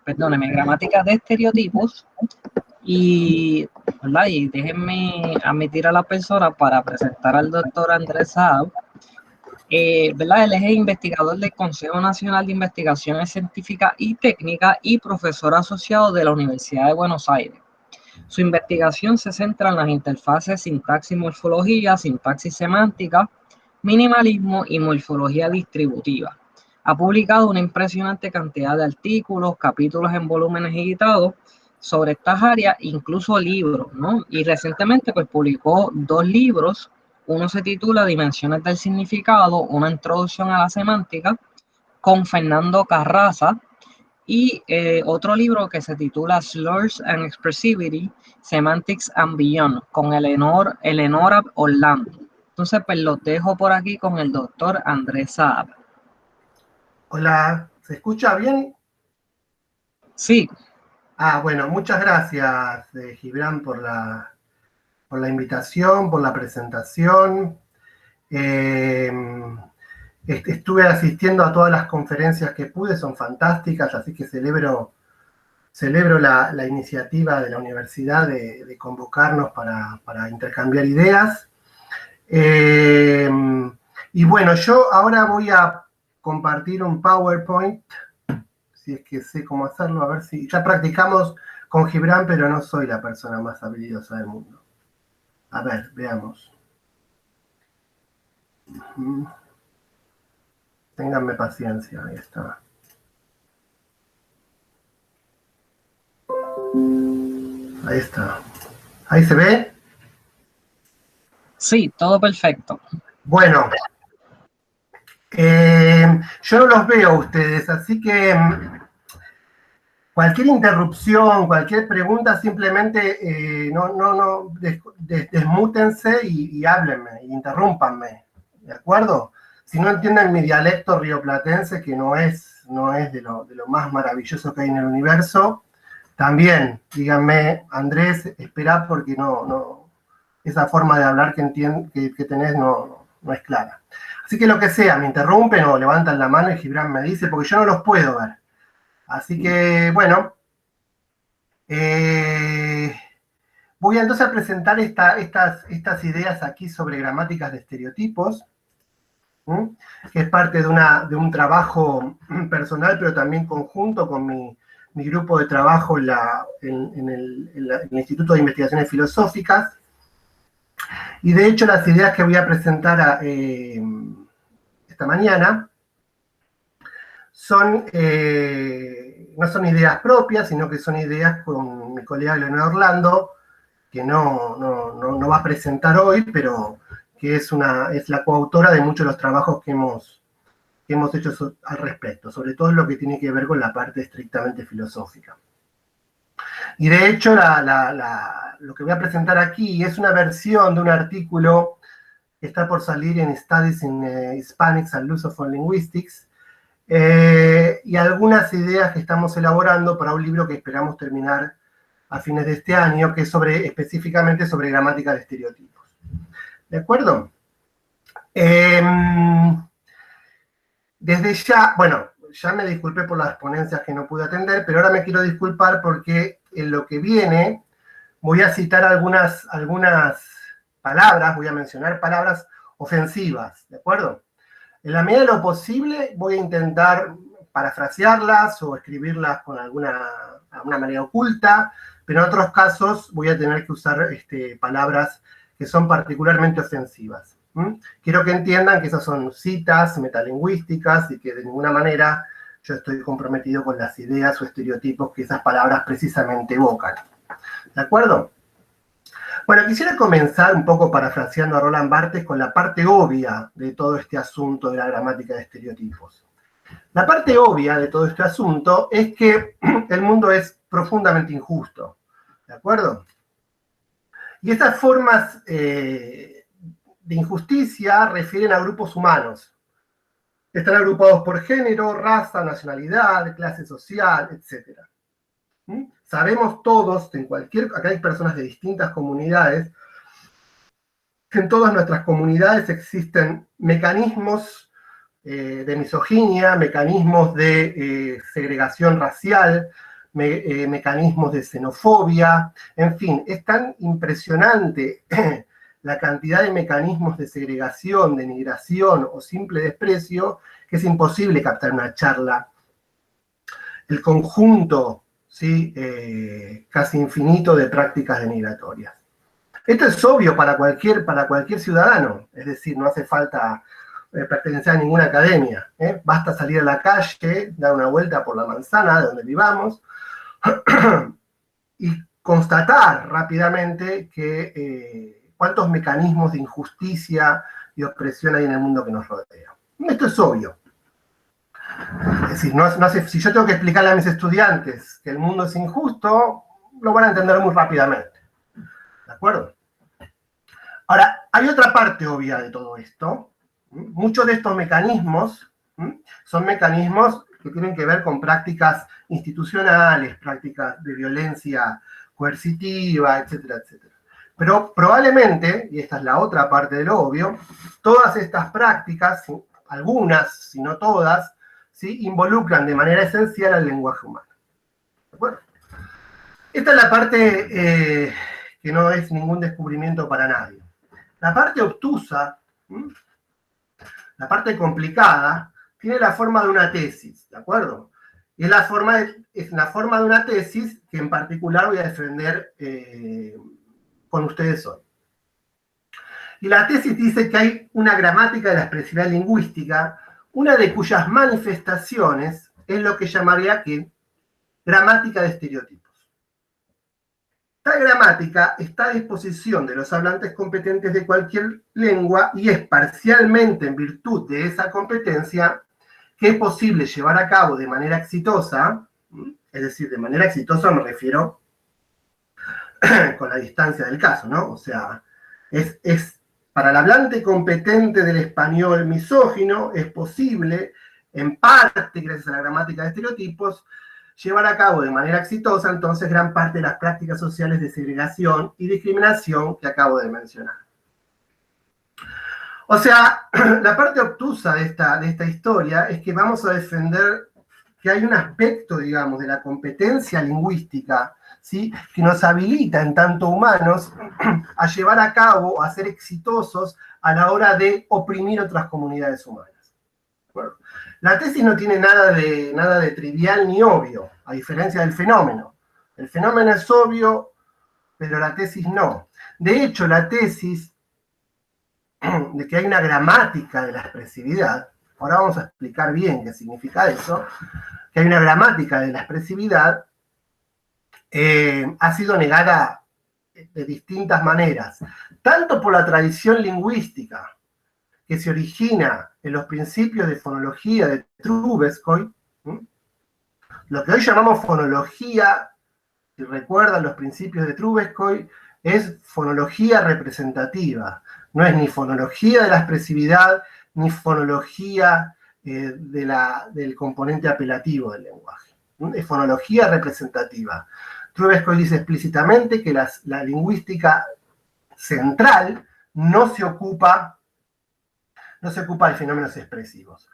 perdóneme, gramática de estereotipos. Y, ¿verdad? Y déjenme admitir a la persona para presentar al doctor Andrés Saab. ¿Verdad? Él es el investigador del Consejo Nacional de Investigaciones Científicas y Técnicas y profesor asociado de la Universidad de Buenos Aires. Su investigación se centra en las interfaces sintaxis y morfología, sintaxis semántica, minimalismo y morfología distributiva. Ha publicado una impresionante cantidad de artículos, capítulos en volúmenes editados sobre estas áreas, incluso libros, ¿no? Y recientemente pues publicó 2 libros. Uno se titula Dimensiones del significado, una introducción a la semántica, con Fernando Carraza, y otro libro que se titula Slurs and Expressivity, Semantics and Beyond, con Eleonora Orlando. Entonces, pues los dejo por aquí con el doctor Andrés Saab. Hola, ¿se escucha bien? Sí. Bueno, muchas gracias, Gibran, por la invitación, por la presentación. Estuve asistiendo a todas las conferencias que pude, son fantásticas, así que celebro la iniciativa de la universidad de convocarnos para intercambiar ideas. Y bueno, yo ahora voy a compartir un PowerPoint, si es que sé cómo hacerlo, a ver si... Ya practicamos con Gibran, pero no soy la persona más habilidosa del mundo. A ver, veamos. Ténganme paciencia, ahí está. Ahí está. ¿Ahí se ve? Sí, todo perfecto. Bueno, yo no los veo a ustedes, así que cualquier interrupción, cualquier pregunta, simplemente desmútense y háblenme, interrúmpanme, ¿de acuerdo? Si no entienden mi dialecto rioplatense, que no es de lo más maravilloso que hay en el universo, también díganme, Andrés, espera porque esa forma de hablar que tenés no es clara. Así que lo que sea, me interrumpen o levantan la mano y Gibran me dice, porque yo no los puedo ver. Así que, bueno, voy entonces a presentar estas ideas aquí sobre gramáticas de estereotipos, que es parte de un trabajo personal, pero también conjunto con mi grupo de trabajo en el Instituto de Investigaciones Filosóficas. Y de hecho las ideas que voy a presentar esta mañana no son ideas propias, sino que son ideas con mi colega Leonora Orlando, que no va a presentar hoy, pero que es la coautora de muchos de los trabajos que hemos hecho al respecto, sobre todo lo que tiene que ver con la parte estrictamente filosófica. Y de hecho, lo que voy a presentar aquí es una versión de un artículo que está por salir en Studies in Hispanics and Lusophone Linguistics, y algunas ideas que estamos elaborando para un libro que esperamos terminar a fines de este año, que es específicamente sobre gramática de estereotipos. ¿De acuerdo? Desde ya, bueno, ya me disculpé por las ponencias que no pude atender, pero ahora me quiero disculpar porque en lo que viene voy a citar algunas palabras, voy a mencionar palabras ofensivas, ¿de acuerdo? En la medida de lo posible voy a intentar parafrasearlas o escribirlas con alguna manera oculta, pero en otros casos voy a tener que usar palabras que son particularmente ofensivas. Quiero que entiendan que esas son citas metalingüísticas y que de ninguna manera yo estoy comprometido con las ideas o estereotipos que esas palabras precisamente evocan. ¿De acuerdo? Bueno, quisiera comenzar un poco parafraseando a Roland Barthes con la parte obvia de todo este asunto de la gramática de estereotipos. La parte obvia de todo este asunto es que el mundo es profundamente injusto, ¿de acuerdo? Y estas formas de injusticia refieren a grupos humanos. Están agrupados por género, raza, nacionalidad, clase social, etc. Sabemos todos, acá hay personas de distintas comunidades, que en todas nuestras comunidades existen mecanismos de misoginia, mecanismos de segregación racial, mecanismos de xenofobia, en fin, es tan impresionante la cantidad de mecanismos de segregación, de denigración o simple desprecio, que es imposible captar una charla. El conjunto, ¿sí? Casi infinito de prácticas denigratorias. Esto es obvio para cualquier ciudadano, es decir, no hace falta pertenecer a ninguna academia, ¿eh? Basta salir a la calle, dar una vuelta por la manzana de donde vivamos, y constatar rápidamente que cuántos mecanismos de injusticia y opresión hay en el mundo que nos rodea. Esto es obvio. Es decir, si yo tengo que explicarle a mis estudiantes que el mundo es injusto, lo van a entender muy rápidamente. ¿De acuerdo? Ahora, hay otra parte obvia de todo esto. Muchos de estos mecanismos son mecanismos que tienen que ver con prácticas institucionales, prácticas de violencia coercitiva, etcétera, etcétera. Pero probablemente, y esta es la otra parte de lo obvio, todas estas prácticas, algunas, si no todas, ¿sí? Involucran de manera esencial al lenguaje humano. ¿De acuerdo? Esta es la parte que no es ningún descubrimiento para nadie. La parte obtusa, la parte complicada, tiene la forma de una tesis, ¿de acuerdo? Y es la forma de una tesis que en particular voy a defender con ustedes hoy. Y la tesis dice que hay una gramática de la expresividad lingüística, una de cuyas manifestaciones es lo que llamaría aquí gramática de estereotipos. Tal gramática está a disposición de los hablantes competentes de cualquier lengua y es parcialmente en virtud de esa competencia que es posible llevar a cabo de manera exitosa, es decir, de manera exitosa me refiero con la distancia del caso, ¿no? O sea, es para el hablante competente del español misógino, es posible, en parte, gracias a la gramática de estereotipos, llevar a cabo de manera exitosa, entonces, gran parte de las prácticas sociales de segregación y discriminación que acabo de mencionar. O sea, la parte obtusa de esta historia es que vamos a defender que hay un aspecto, digamos, de la competencia lingüística, ¿sí? Que nos habilita en tanto humanos a llevar a cabo, a ser exitosos a la hora de oprimir otras comunidades humanas. ¿De acuerdo? La tesis no tiene nada de trivial ni obvio, a diferencia del fenómeno. El fenómeno es obvio, pero la tesis no. De hecho, la tesis de que hay una gramática de la expresividad, ahora vamos a explicar bien qué significa eso, que hay una gramática de la expresividad, ha sido negada de distintas maneras, tanto por la tradición lingüística, que se origina en los principios de fonología de Trubetskoy, lo que hoy llamamos fonología, si recuerdan los principios de Trubetskoy, es fonología representativa, no es ni fonología de la expresividad, ni fonología del componente apelativo del lenguaje, es fonología representativa. Trubetskoy dice explícitamente que la lingüística central no se ocupa de fenómenos expresivos.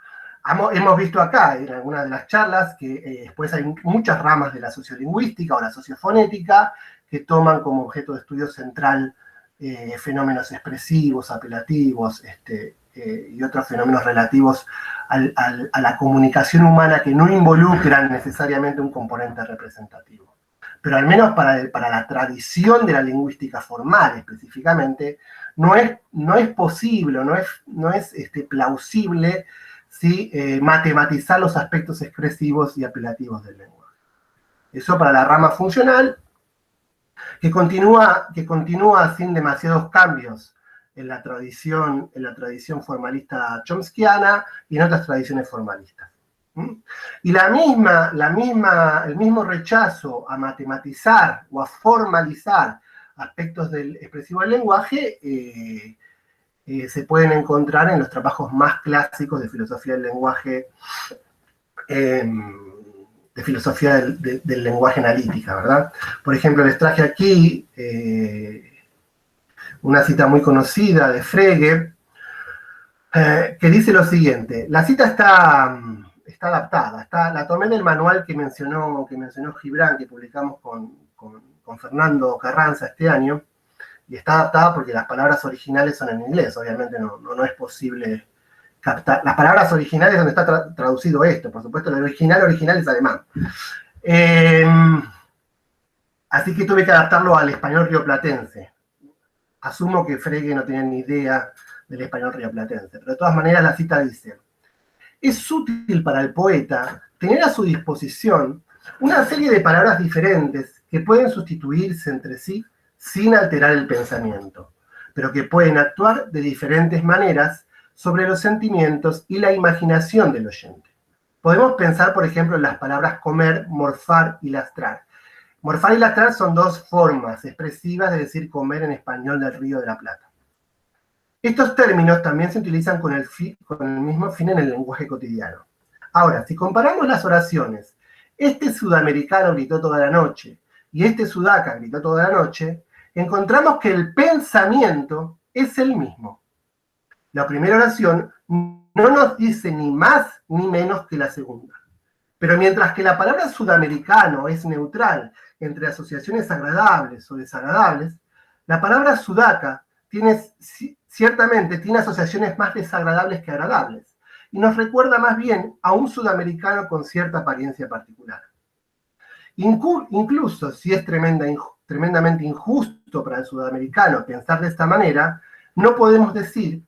Hemos visto acá en algunas de las charlas que después hay muchas ramas de la sociolingüística o la sociofonética que toman como objeto de estudio central fenómenos expresivos, apelativos, y otros fenómenos relativos a la comunicación humana que no involucran necesariamente un componente representativo. Pero al menos para la tradición de la lingüística formal específicamente, no es posible, no es plausible, ¿sí? Matematizar los aspectos expresivos y apelativos del lenguaje. Eso para la rama funcional, que continúa sin demasiados cambios en la tradición formalista chomskiana y en otras tradiciones formalistas. Y el mismo rechazo a matematizar o a formalizar aspectos del expresivo del lenguaje se pueden encontrar en los trabajos más clásicos de filosofía del lenguaje, de filosofía del lenguaje analítica, ¿verdad? Por ejemplo, les traje aquí una cita muy conocida de Frege, que dice lo siguiente. La cita está adaptada, la tomé del manual que mencionó Gibran, que publicamos con Fernando Carranza este año, y está adaptada porque las palabras originales son en inglés, obviamente no es posible captar. Las palabras originales donde está traducido esto, por supuesto el original es alemán. Así que tuve que adaptarlo al español rioplatense. Asumo que Frege no tenía ni idea del español rioplatense, pero de todas maneras la cita dice: es útil para el poeta tener a su disposición una serie de palabras diferentes que pueden sustituirse entre sí sin alterar el pensamiento, pero que pueden actuar de diferentes maneras sobre los sentimientos y la imaginación del oyente. Podemos pensar, por ejemplo, en las palabras comer, morfar y lastrar. Morfar y lastrar son dos formas expresivas de decir comer en español del Río de la Plata. Estos términos también se utilizan con el mismo fin en el lenguaje cotidiano. Ahora, si comparamos las oraciones, este sudamericano gritó toda la noche y este sudaca gritó toda la noche, encontramos que el pensamiento es el mismo. La primera oración no nos dice ni más ni menos que la segunda. Pero mientras que la palabra sudamericano es neutral entre asociaciones agradables o desagradables, la palabra sudaca ciertamente tiene asociaciones más desagradables que agradables, y nos recuerda más bien a un sudamericano con cierta apariencia particular. Incluso si es tremendamente injusto para el sudamericano pensar de esta manera, no podemos decir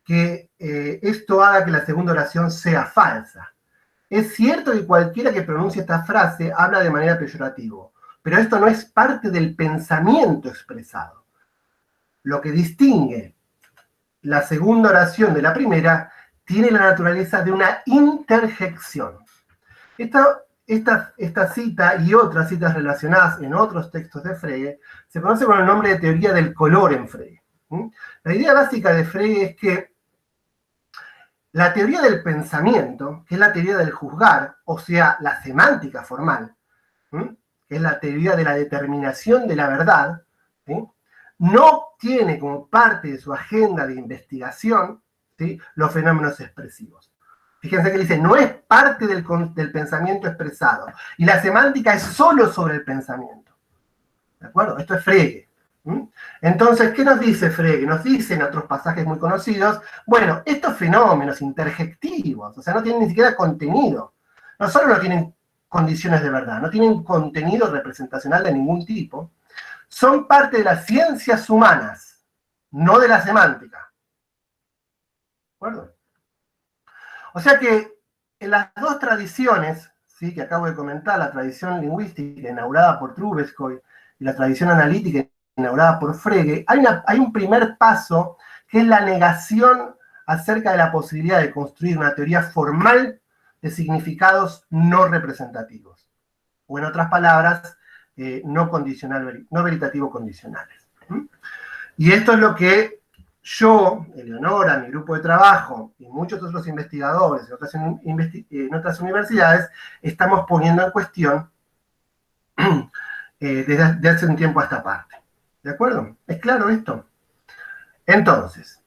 que esto haga que la segunda oración sea falsa. Es cierto que cualquiera que pronuncie esta frase habla de manera peyorativa, pero esto no es parte del pensamiento expresado. Lo que distingue la segunda oración de la primera tiene la naturaleza de una interjección. Esta cita y otras citas relacionadas en otros textos de Frege se conoce con el nombre de teoría del color en Frege. La idea básica de Frege es que la teoría del pensamiento, que es la teoría del juzgar, o sea, la semántica formal, que es la teoría de la determinación de la verdad, ¿sí?, no tiene como parte de su agenda de investigación, ¿sí?, los fenómenos expresivos. Fíjense que dice, no es parte del pensamiento expresado, y la semántica es solo sobre el pensamiento. ¿De acuerdo? Esto es Frege. Entonces, ¿qué nos dice Frege? Nos dice en otros pasajes muy conocidos, bueno, estos fenómenos interjectivos, o sea, no tienen ni siquiera contenido, no solo no tienen condiciones de verdad, no tienen contenido representacional de ningún tipo, son parte de las ciencias humanas, no de la semántica. ¿De acuerdo? O sea que en las dos tradiciones, ¿sí?, que acabo de comentar, la tradición lingüística inaugurada por Trubetskoy y la tradición analítica inaugurada por Frege, hay un primer paso que es la negación acerca de la posibilidad de construir una teoría formal de significados no representativos. O en otras palabras, no veritativo condicionales. Y esto es lo que yo, Eleonora, mi grupo de trabajo y muchos otros investigadores en otras universidades estamos poniendo en cuestión desde hace un tiempo a esta parte. ¿De acuerdo? ¿Es claro esto? Entonces,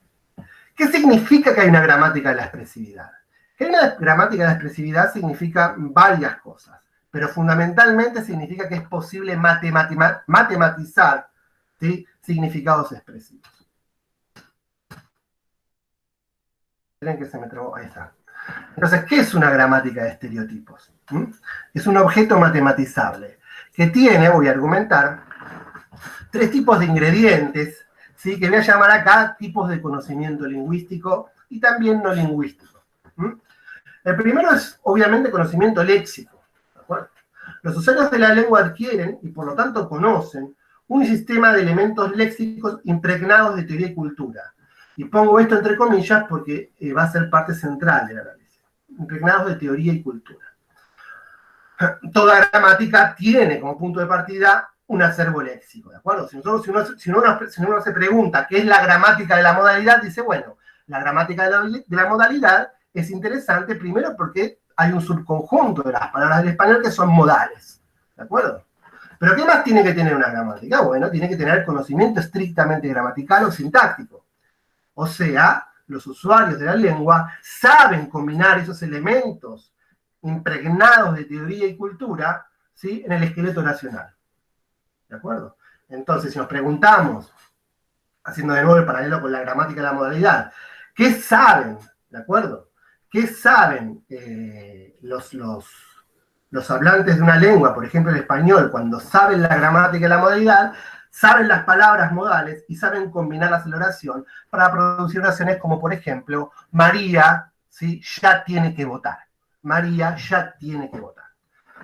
¿qué significa que hay una gramática de la expresividad? Que hay una gramática de la expresividad significa varias cosas, pero fundamentalmente significa que es posible matematizar, ¿sí?, significados expresivos. Miren que se me trabó, ahí está. Entonces, ¿qué es una gramática de estereotipos? Es un objeto matematizable que tiene, voy a argumentar, tres tipos de ingredientes, ¿sí?, que voy a llamar acá tipos de conocimiento lingüístico y también no lingüístico. El primero es, obviamente, conocimiento léxico. ¿De acuerdo? Los usuarios de la lengua adquieren, y por lo tanto conocen, un sistema de elementos léxicos impregnados de teoría y cultura. Y pongo esto entre comillas porque va a ser parte central del análisis. Impregnados de teoría y cultura. Toda gramática tiene como punto de partida un acervo léxico, ¿de acuerdo? Si uno se pregunta qué es la gramática de la modalidad, dice, bueno, la gramática de la modalidad es interesante primero porque hay un subconjunto de las palabras del español que son modales, ¿de acuerdo? Pero ¿qué más tiene que tener una gramática? Bueno, tiene que tener conocimiento estrictamente gramatical o sintáctico. O sea, los usuarios de la lengua saben combinar esos elementos impregnados de teoría y cultura, ¿sí?, en el esqueleto nacional. ¿De acuerdo? Entonces, si nos preguntamos, haciendo de nuevo el paralelo con la gramática de la modalidad, ¿qué saben? ¿De acuerdo? ¿Qué saben los hablantes de una lengua, por ejemplo el español, cuando saben la gramática y la modalidad? Saben las palabras modales y saben combinarlas en la oración para producir oraciones como, por ejemplo, María, ¿sí?, ya tiene que votar. María ya tiene que votar.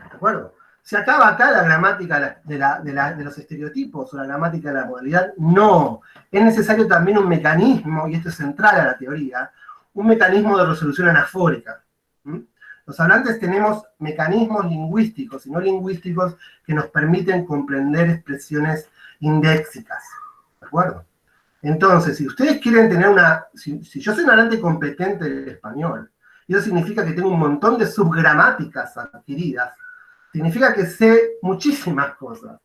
¿De acuerdo? ¿Se acaba acá la gramática de los estereotipos o la gramática de la modalidad? No. Es necesario también un mecanismo, y esto es central a la teoría, un mecanismo de resolución anafórica. ¿Mm? Los hablantes tenemos mecanismos lingüísticos y no lingüísticos que nos permiten comprender expresiones indéxicas. ¿De acuerdo? Entonces, si ustedes quieren tener si yo soy un hablante competente del español, y eso significa que tengo un montón de subgramáticas adquiridas, significa que sé muchísimas cosas.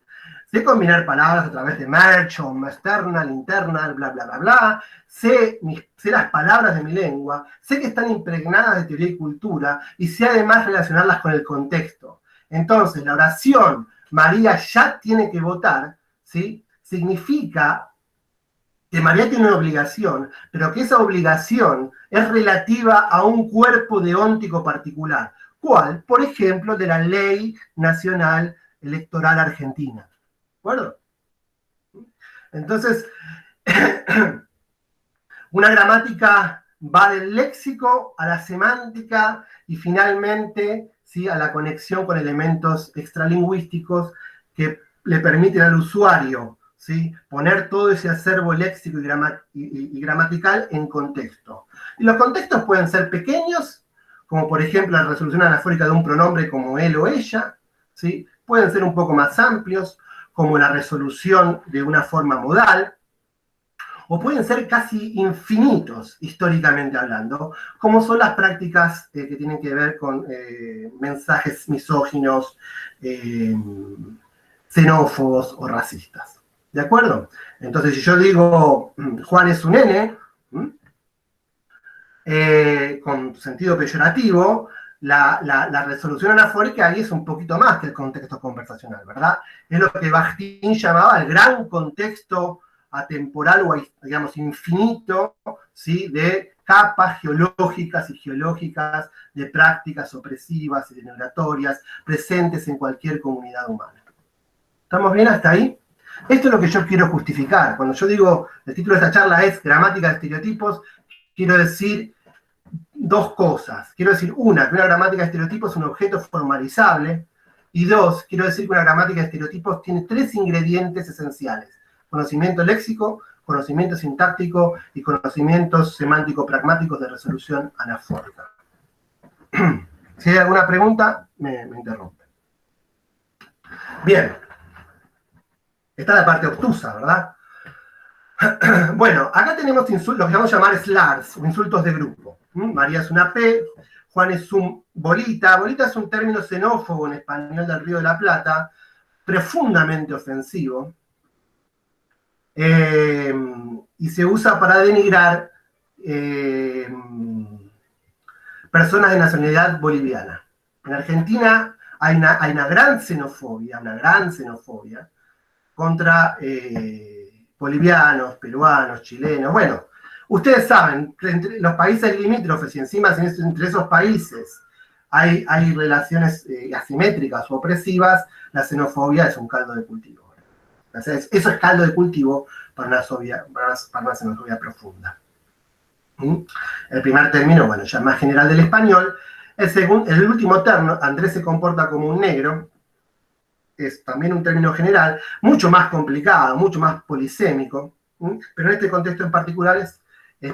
Sé combinar palabras a través de merge, external, internal, bla, bla, bla, bla. Sé las palabras de mi lengua, sé que están impregnadas de teoría y cultura, y sé además relacionarlas con el contexto. Entonces, la oración, María ya tiene que votar, ¿sí?, significa que María tiene una obligación, pero que esa obligación es relativa a un cuerpo deóntico particular. ¿Cuál? Por ejemplo, de la Ley Nacional Electoral Argentina. ¿De acuerdo? Entonces, una gramática va del léxico a la semántica y finalmente, ¿sí?, a la conexión con elementos extralingüísticos que le permiten al usuario, ¿sí?, poner todo ese acervo léxico y gramatical en contexto. Y los contextos pueden ser pequeños, como por ejemplo la resolución anafórica de un pronombre como él o ella, ¿sí? Pueden ser un poco más amplios, como la resolución de una forma modal, o pueden ser casi infinitos, históricamente hablando, como son las prácticas que tienen que ver con mensajes misóginos, xenófobos o racistas. ¿De acuerdo? Entonces, si yo digo, Juan es un nene, con sentido peyorativo, la resolución anafórica ahí es un poquito más que el contexto conversacional, ¿verdad? Es lo que Bakhtin llamaba el gran contexto atemporal o, digamos, infinito, ¿sí?, de capas geológicas y geológicas de prácticas opresivas y denigratorias presentes en cualquier comunidad humana. ¿Estamos bien hasta ahí? Esto es lo que yo quiero justificar. Cuando yo digo, el título de esta charla es Gramática de Estereotipos, quiero decir dos cosas. Quiero decir, una, que una gramática de estereotipos es un objeto formalizable, y dos, quiero decir que una gramática de estereotipos tiene tres ingredientes esenciales: conocimiento léxico, conocimiento sintáctico y conocimientos semántico-pragmáticos de resolución anafórica. Si hay alguna pregunta, me interrumpe. Bien. Esta es la parte obtusa, ¿verdad? Bueno, acá tenemos lo que vamos a llamar slurs, o insultos de grupo. María es una P, Juan es un bolita. Bolita es un término xenófobo en español del Río de la Plata, profundamente ofensivo, y se usa para denigrar personas de nacionalidad boliviana. En Argentina hay una gran xenofobia contra bolivianos, peruanos, chilenos. Bueno, ustedes saben que entre los países limítrofes y encima entre esos países hay relaciones asimétricas o opresivas, la xenofobia es un caldo de cultivo. Entonces, eso es caldo de cultivo para una xenofobia profunda. El primer término, bueno, ya más general del español. El último término, Andrés se comporta como un negro, es también un término general, mucho más complicado, mucho más polisémico, pero en este contexto en particular es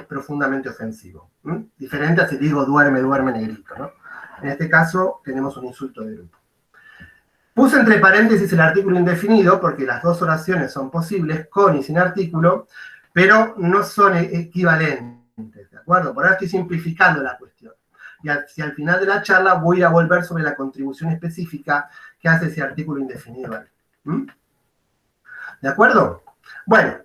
profundamente ofensivo. Diferente a si digo duerme, negrito, ¿no? En este caso tenemos un insulto de grupo. Puse entre paréntesis el artículo indefinido porque las dos oraciones son posibles, con y sin artículo, pero no son equivalentes, ¿de acuerdo? Por ahora estoy simplificando la cuestión. Y hacia el final de la charla voy a volver sobre la contribución específica que hace ese artículo indefinido. ¿De acuerdo? Bueno,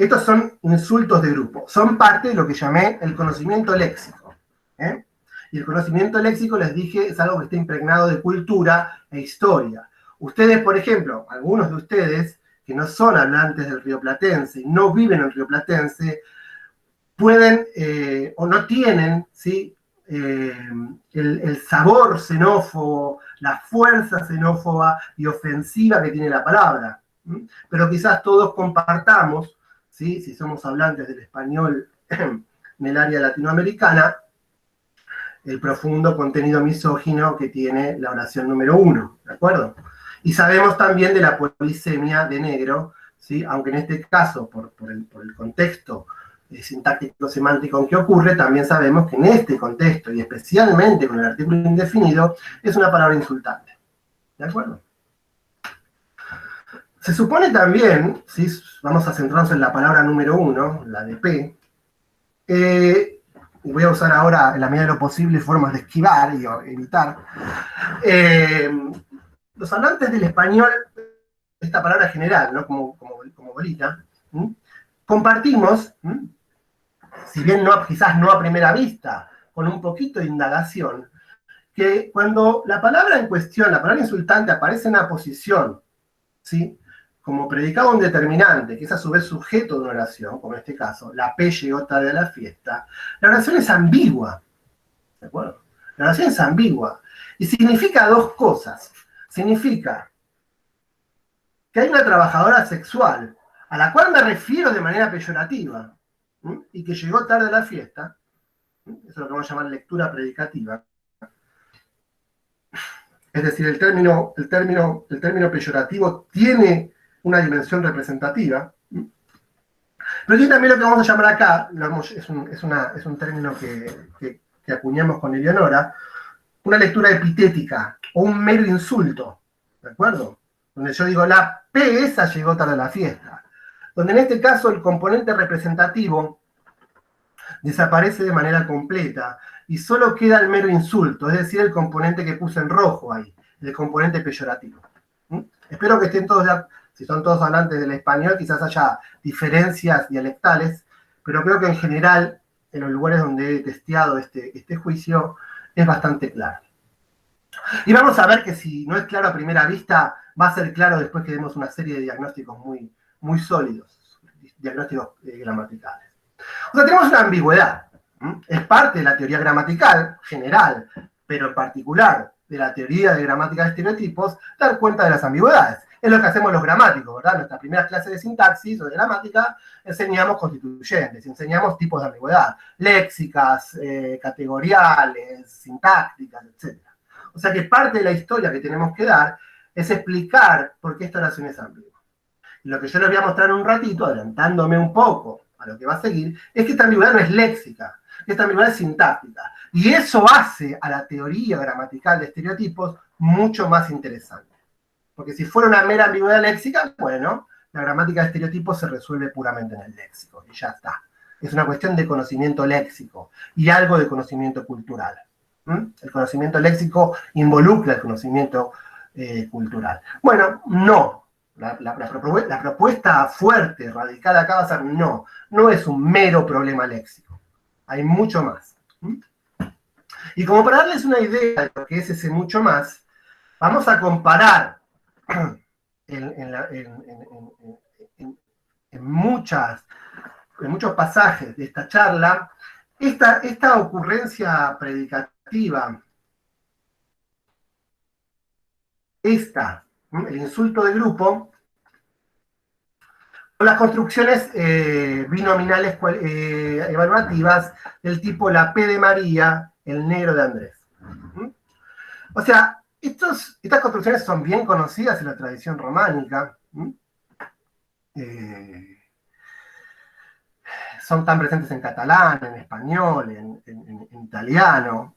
estos son insultos de grupo, son parte de lo que llamé el conocimiento léxico. ¿Eh? Y el conocimiento léxico, les dije, es algo que está impregnado de cultura e historia. Ustedes, por ejemplo, algunos de ustedes que no son hablantes del rioplatense, no viven en el rioplatense, pueden o no tienen, ¿sí? El sabor xenófobo, la fuerza xenófoba y ofensiva que tiene la palabra. Pero quizás todos compartamos, ¿sí? Si somos hablantes del español en el área latinoamericana, el profundo contenido misógino que tiene la oración número 1, ¿de acuerdo? Y sabemos también de la polisemia de negro, ¿sí? Aunque en este caso, por el contexto sintáctico-semántico en que ocurre, también sabemos que en este contexto, y especialmente con el artículo indefinido, es una palabra insultante. ¿De acuerdo? Se supone también, ¿sí? Vamos a centrarnos en la palabra número 1, la de P, y voy a usar ahora, en la medida de lo posible, formas de esquivar y evitar. Los hablantes del español, esta palabra general, ¿no? como bolita, compartimos, si bien quizás no a primera vista, con un poquito de indagación, que cuando la palabra en cuestión, la palabra insultante, aparece en una posición, ¿sí? Como predicado un determinante, que es a su vez sujeto de una oración, como en este caso, la P llegó tarde a la fiesta, la oración es ambigua, ¿de acuerdo? La oración es ambigua, y significa dos cosas. Significa que hay una trabajadora sexual, a la cual me refiero de manera peyorativa, y que llegó tarde a la fiesta, eso es lo que vamos a llamar lectura predicativa. Es decir, el término peyorativo tiene una dimensión representativa, pero tiene también lo que vamos a llamar acá, es un término que acuñamos con Eleonora, una lectura epitética o un mero insulto, ¿de acuerdo? Donde yo digo, la P esa llegó tarde a la fiesta. Donde en este caso el componente representativo desaparece de manera completa y solo queda el mero insulto, es decir, el componente que puse en rojo ahí, el componente peyorativo. Espero que estén todos ya, si son todos hablantes del español, quizás haya diferencias dialectales, pero creo que en general, en los lugares donde he testeado este juicio, es bastante claro. Y vamos a ver que si no es claro a primera vista, va a ser claro después que demos una serie de diagnósticos muy, muy sólidos, diagnósticos gramaticales. O sea, tenemos una ambigüedad. Es parte de la teoría gramatical general, pero en particular de la teoría de gramática de estereotipos, dar cuenta de las ambigüedades. Es lo que hacemos los gramáticos, ¿verdad? En nuestras primeras clases de sintaxis o de gramática enseñamos constituyentes, enseñamos tipos de ambigüedad, léxicas, categoriales, sintácticas, etc. O sea que parte de la historia que tenemos que dar es explicar por qué esta oración es ambigua. Y lo que yo les voy a mostrar en un ratito, adelantándome un poco a lo que va a seguir, es que esta ambigüedad no es léxica, que esta ambigüedad es sintáctica. Y eso hace a la teoría gramatical de estereotipos mucho más interesante. Porque si fuera una mera ambigüedad léxica, bueno, la gramática de estereotipos se resuelve puramente en el léxico, y ya está. Es una cuestión de conocimiento léxico y algo de conocimiento cultural. El conocimiento léxico involucra el conocimiento cultural. Bueno, no. La propuesta fuerte, radical acá va a ser no. No es un mero problema léxico. Hay mucho más. Y como para darles una idea de lo que es ese mucho más, vamos a comparar en muchos pasajes de esta charla esta ocurrencia predicativa, el insulto de grupo, con las construcciones binominales evaluativas del tipo la P de María, el negro de Andrés. O sea, estas construcciones son bien conocidas en la tradición románica. Son tan presentes en catalán, en español, en italiano.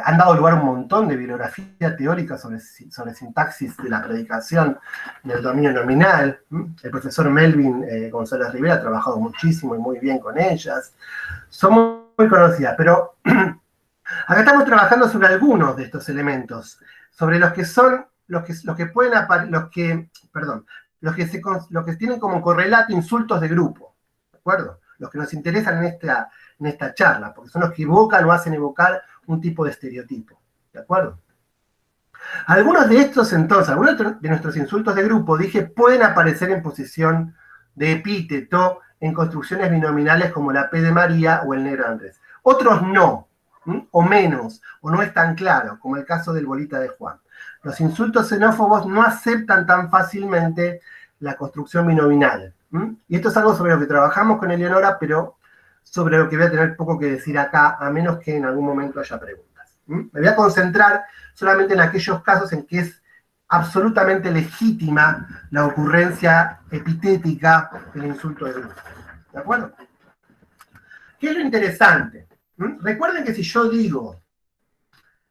Han dado lugar a un montón de bibliografía teórica sobre sintaxis de la predicación del dominio nominal. El profesor Melvin González Rivera ha trabajado muchísimo y muy bien con ellas. Son muy conocidas, pero acá estamos trabajando sobre algunos de estos elementos, sobre los que son, los que los que tienen como correlato insultos de grupo, ¿de acuerdo? Los que nos interesan en esta charla, porque son los que evocan o hacen evocar un tipo de estereotipo, ¿de acuerdo? Algunos de estos, entonces, algunos de nuestros insultos de grupo, dije, pueden aparecer en posición de epíteto en construcciones binominales como la P de María o el negro Andrés. Otros no, o menos, o no es tan claro, como el caso del bolita de Juan. Los insultos xenófobos no aceptan tan fácilmente la construcción binominal. Y esto es algo sobre lo que trabajamos con Eleonora, pero sobre lo que voy a tener poco que decir acá, a menos que en algún momento haya preguntas. Me voy a concentrar solamente en aquellos casos en que es absolutamente legítima la ocurrencia epitética del insulto de grupo. ¿De acuerdo? ¿Qué es lo interesante? Recuerden que si yo digo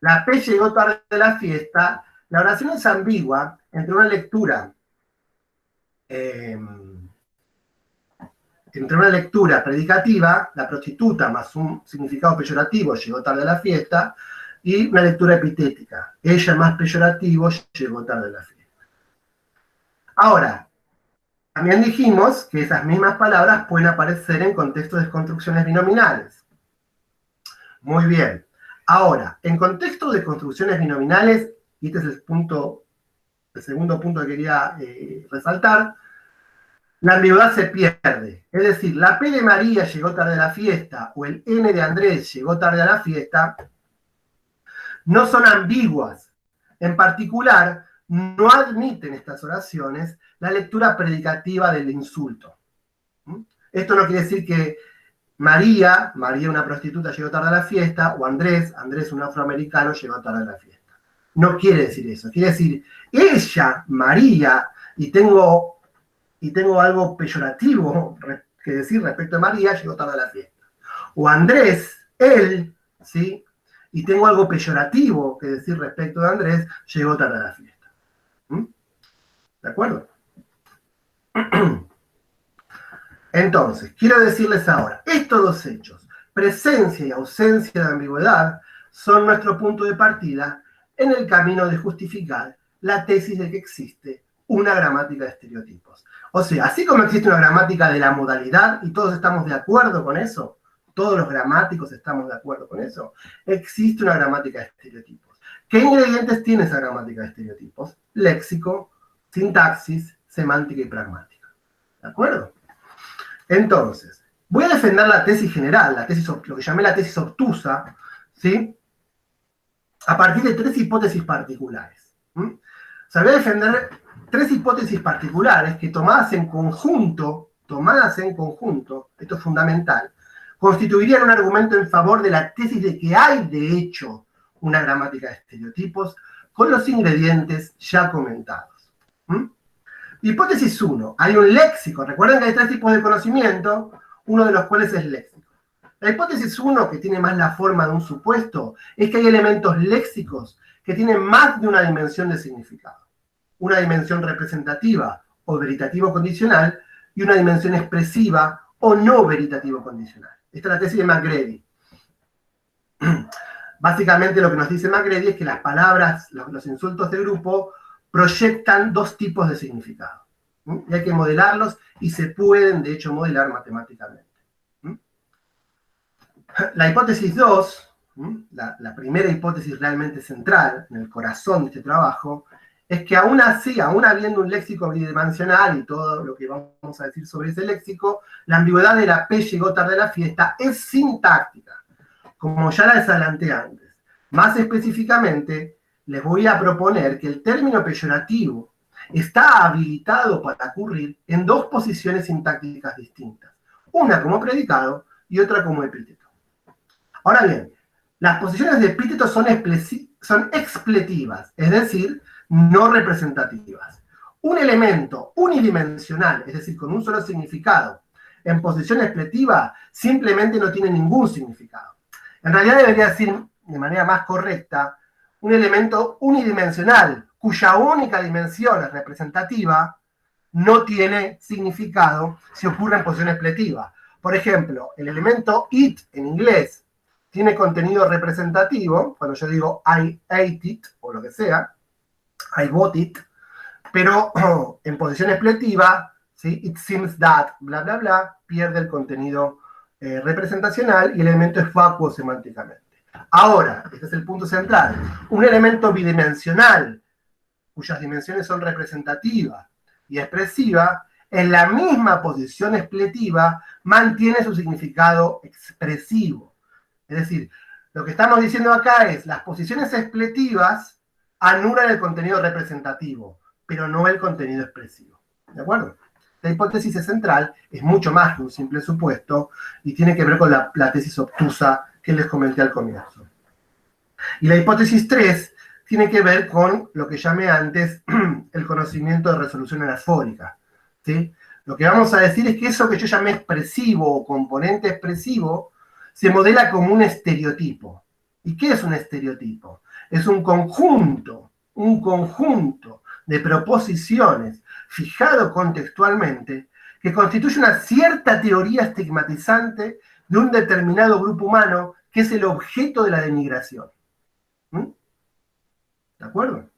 la P llegó tarde a la fiesta, la oración es ambigua entre una lectura predicativa, la prostituta más un significado peyorativo, llegó tarde a la fiesta, y una lectura epitética, ella más peyorativo, llegó tarde a la fiesta. Ahora, también dijimos que esas mismas palabras pueden aparecer en contextos de construcciones binominales. Muy bien. Ahora, en contexto de construcciones binominales, y este es el segundo punto que quería resaltar, la ambigüedad se pierde. Es decir, la P de María llegó tarde a la fiesta o el N de Andrés llegó tarde a la fiesta no son ambiguas. En particular, no admiten estas oraciones la lectura predicativa del insulto. Esto no quiere decir que María, una prostituta, llegó tarde a la fiesta, o Andrés, un afroamericano, llegó tarde a la fiesta. No quiere decir eso. Quiere decir, ella, María, y tengo algo peyorativo que decir respecto a María, llegó tarde a la fiesta. O Andrés, él, ¿sí? Y tengo algo peyorativo que decir respecto de Andrés, llegó tarde a la fiesta. ¿De acuerdo? Entonces, quiero decirles ahora, estos dos hechos, presencia y ausencia de ambigüedad, son nuestro punto de partida en el camino de justificar la tesis de que existe una gramática de estereotipos. O sea, así como existe una gramática de la modalidad, y todos estamos de acuerdo con eso, todos los gramáticos estamos de acuerdo con eso, existe una gramática de estereotipos. ¿Qué ingredientes tiene esa gramática de estereotipos? Léxico, sintaxis, semántica y pragmática. ¿De acuerdo? Entonces, voy a defender la tesis general, lo que llamé la tesis obtusa, ¿sí? A partir de tres hipótesis particulares. O sea, voy a defender tres hipótesis particulares que tomadas en conjunto, esto es fundamental, constituirían un argumento en favor de la tesis de que hay, de hecho, una gramática de estereotipos con los ingredientes ya comentados. Hipótesis 1. Hay un léxico. Recuerden que hay tres tipos de conocimiento, uno de los cuales es léxico. La hipótesis 1, que tiene más la forma de un supuesto, es que hay elementos léxicos que tienen más de una dimensión de significado. Una dimensión representativa o veritativo condicional y una dimensión expresiva o no veritativo condicional. Esta es la tesis de McGrady. Básicamente lo que nos dice McGrady es que las palabras, los insultos de grupo, proyectan dos tipos de significado. Y hay que modelarlos y se pueden, de hecho, modelar matemáticamente. La hipótesis 2, la primera hipótesis realmente central, en el corazón de este trabajo, es que aún así, aún habiendo un léxico bidimensional y todo lo que vamos a decir sobre ese léxico, la ambigüedad de la P llegó tarde a la fiesta es sintáctica, como ya les adelanté antes. Más específicamente, les voy a proponer que el término peyorativo está habilitado para ocurrir en dos posiciones sintácticas distintas, una como predicado y otra como epíteto. Ahora bien, las posiciones de epíteto son expletivas, es decir, no representativas. Un elemento unidimensional, es decir, con un solo significado, en posición expletiva, simplemente no tiene ningún significado. En realidad debería decir, de manera más correcta, un elemento unidimensional, cuya única dimensión es representativa, no tiene significado si ocurre en posición expletiva. Por ejemplo, el elemento it en inglés tiene contenido representativo, cuando yo digo I ate it, o lo que sea, I bought it, Pero en posición expletiva, ¿sí? It seems that, bla, bla, bla, pierde el contenido representacional y el elemento es vacuo semánticamente. Ahora, este es el punto central, un elemento bidimensional, cuyas dimensiones son representativa y expresiva, en la misma posición expletiva mantiene su significado expresivo. Es decir, lo que estamos diciendo acá es las posiciones expletivas anulan el contenido representativo, pero no el contenido expresivo. ¿De acuerdo? La hipótesis es central, es mucho más que un simple supuesto y tiene que ver con la tesis obtusa que les comenté al comienzo. Y la hipótesis 3 tiene que ver con lo que llamé antes el conocimiento de resolución anafórica. ¿Sí? Lo que vamos a decir es que eso que yo llamé expresivo o componente expresivo se modela como un estereotipo. ¿Y qué es un estereotipo? Es un conjunto de proposiciones fijado contextualmente que constituye una cierta teoría estigmatizante de un determinado grupo humano que es el objeto de la denigración. ¿De acuerdo?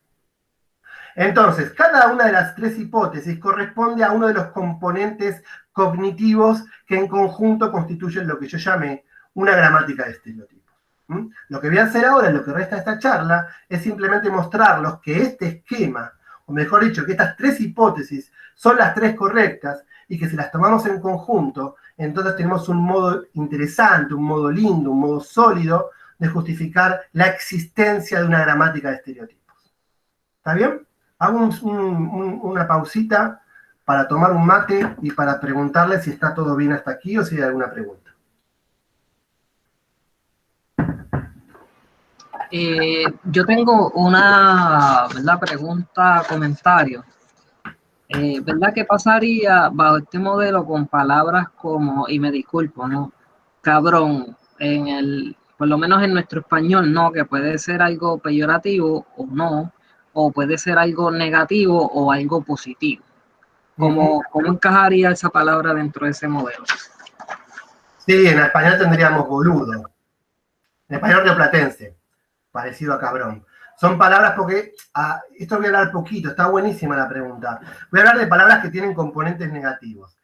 Entonces, cada una de las tres hipótesis corresponde a uno de los componentes cognitivos que en conjunto constituyen lo que yo llamé una gramática de estereotipos. Lo que voy a hacer ahora, en lo que resta de esta charla, es simplemente mostrarlos que este esquema, o mejor dicho, que estas tres hipótesis son las tres correctas y que si las tomamos en conjunto, entonces tenemos un modo interesante, un modo lindo, un modo sólido de justificar la existencia de una gramática de estereotipos. ¿Está bien? Hago una pausita para tomar un mate y para preguntarle si está todo bien hasta aquí o si hay alguna pregunta. Yo tengo una, ¿verdad?, pregunta, comentario. ¿Verdad? ¿Qué pasaría bajo este modelo con palabras como, y me disculpo, ¿no? Cabrón, por lo menos en nuestro español, ¿no? Que puede ser algo peyorativo o no, o puede ser algo negativo o algo positivo. ¿Cómo encajaría esa palabra dentro de ese modelo? Sí, en español tendríamos boludo. En español rioplatense, parecido a cabrón. Son palabras porque, esto voy a hablar poquito, está buenísima la pregunta. Voy a hablar de palabras que tienen componentes negativos.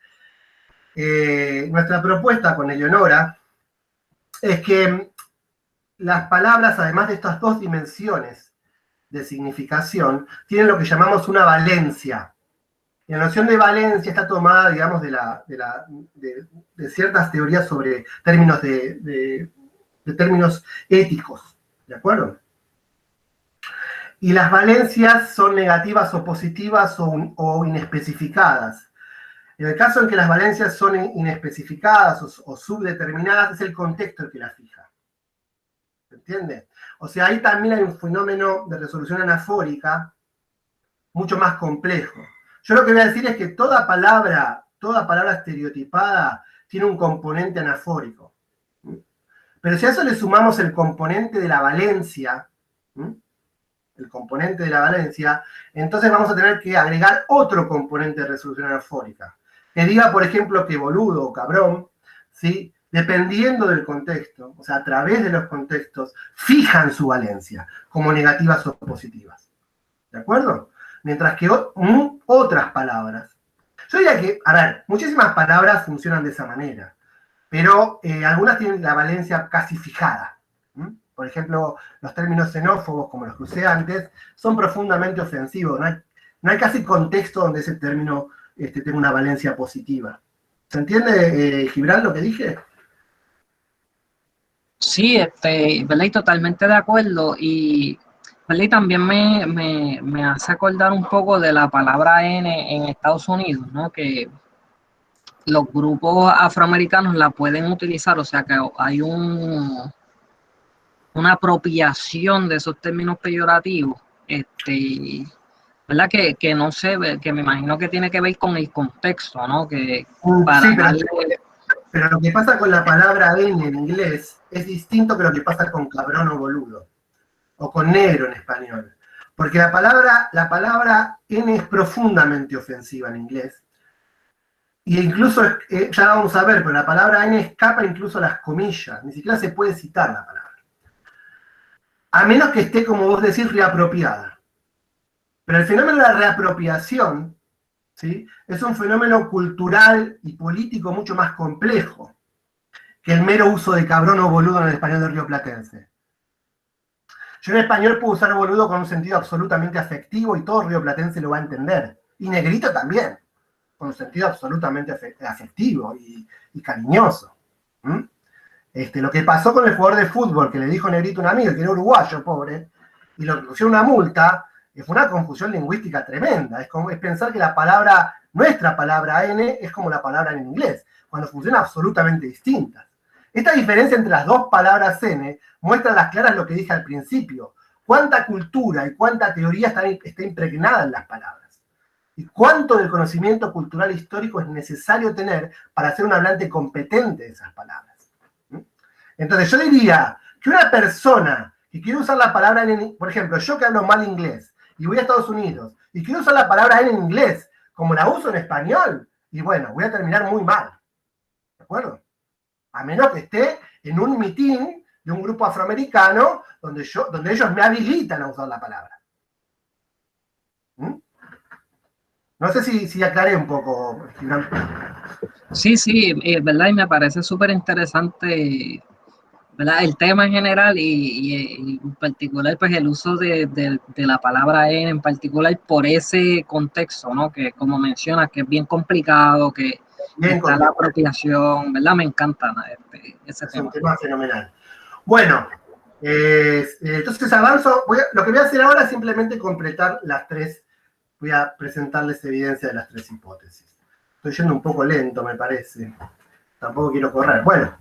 Nuestra propuesta con Eleonora es que las palabras, además de estas dos dimensiones de significación, tienen lo que llamamos una valencia. Y la noción de valencia está tomada, digamos, de ciertas teorías sobre términos de términos éticos, ¿de acuerdo? Y las valencias son negativas o positivas o inespecificadas. En el caso en que las valencias son inespecificadas o subdeterminadas, es el contexto el que las fija. ¿Se entiende? O sea, ahí también hay un fenómeno de resolución anafórica mucho más complejo. Yo lo que voy a decir es que toda palabra estereotipada tiene un componente anafórico. Pero si a eso le sumamos el componente de la valencia, entonces vamos a tener que agregar otro componente de resolución anafórica. Que diga, por ejemplo, que boludo o cabrón, ¿sí? Dependiendo del contexto, o sea, a través de los contextos, fijan su valencia como negativas o positivas. ¿De acuerdo? Mientras que otras palabras. Yo diría que, a ver, muchísimas palabras funcionan de esa manera, pero algunas tienen la valencia casi fijada. Por ejemplo, los términos xenófobos, como los que usé antes, son profundamente ofensivos. No hay casi contexto donde ese término tenga una valencia positiva. ¿Se entiende, Gibran, lo que dije? Sí, ¿verdad? Y totalmente de acuerdo. Y, ¿verdad? Y también me hace acordar un poco de la palabra N en Estados Unidos, ¿no? Que los grupos afroamericanos la pueden utilizar, o sea que hay una apropiación de esos términos peyorativos, ¿verdad? Que no sé, que me imagino que tiene que ver con el contexto, ¿no? Que para Sí, darle... pero lo que pasa con la palabra N en inglés es distinto que lo que pasa con cabrón o boludo, o con negro en español. Porque la palabra N es profundamente ofensiva en inglés. Y incluso, ya vamos a ver, pero la palabra N escapa incluso a las comillas, ni siquiera se puede citar la palabra. A menos que esté, como vos decís, reapropiada. Pero el fenómeno de la reapropiación, ¿sí?, es un fenómeno cultural y político mucho más complejo que el mero uso de cabrón o boludo en el español del rioplatense. Yo en español puedo usar boludo con un sentido absolutamente afectivo y todo rioplatense lo va a entender. Y negrito también, con un sentido absolutamente afectivo y cariñoso. ¿Mm? Lo que pasó con el jugador de fútbol que le dijo negrito a un amigo, que era uruguayo, pobre, y lo pusieron una multa, fue una confusión lingüística tremenda. Es pensar que la palabra, nuestra palabra N, es como la palabra en inglés, cuando funcionan absolutamente distintas. Esta diferencia entre las dos palabras N muestra a las claras lo que dije al principio. Cuánta cultura y cuánta teoría está impregnada en las palabras. Y cuánto del conocimiento cultural histórico es necesario tener para ser un hablante competente de esas palabras. Entonces yo diría que una persona que quiere usar la palabra N, por ejemplo, yo que hablo mal inglés y voy a Estados Unidos y quiero usar la palabra N en inglés como la uso en español, y bueno, voy a terminar muy mal. ¿De acuerdo? A menos que esté en un mitin de un grupo afroamericano donde ellos me habilitan a usar la palabra. ¿Mm? No sé si aclaré un poco. Sí, sí, ¿verdad? Y me parece súper interesante, ¿verdad? El tema en general y en particular, pues el uso de la palabra en particular por ese contexto, ¿no? Que como mencionas, que es bien complicado, que está la apropiación, ¿verdad? Me encanta ese tema. Es un tema fenomenal. Bueno, entonces avanzo. Lo que voy a hacer ahora es simplemente completar las tres. Voy a presentarles evidencia de las tres hipótesis. Estoy yendo un poco lento, me parece. Tampoco quiero correr. Bueno,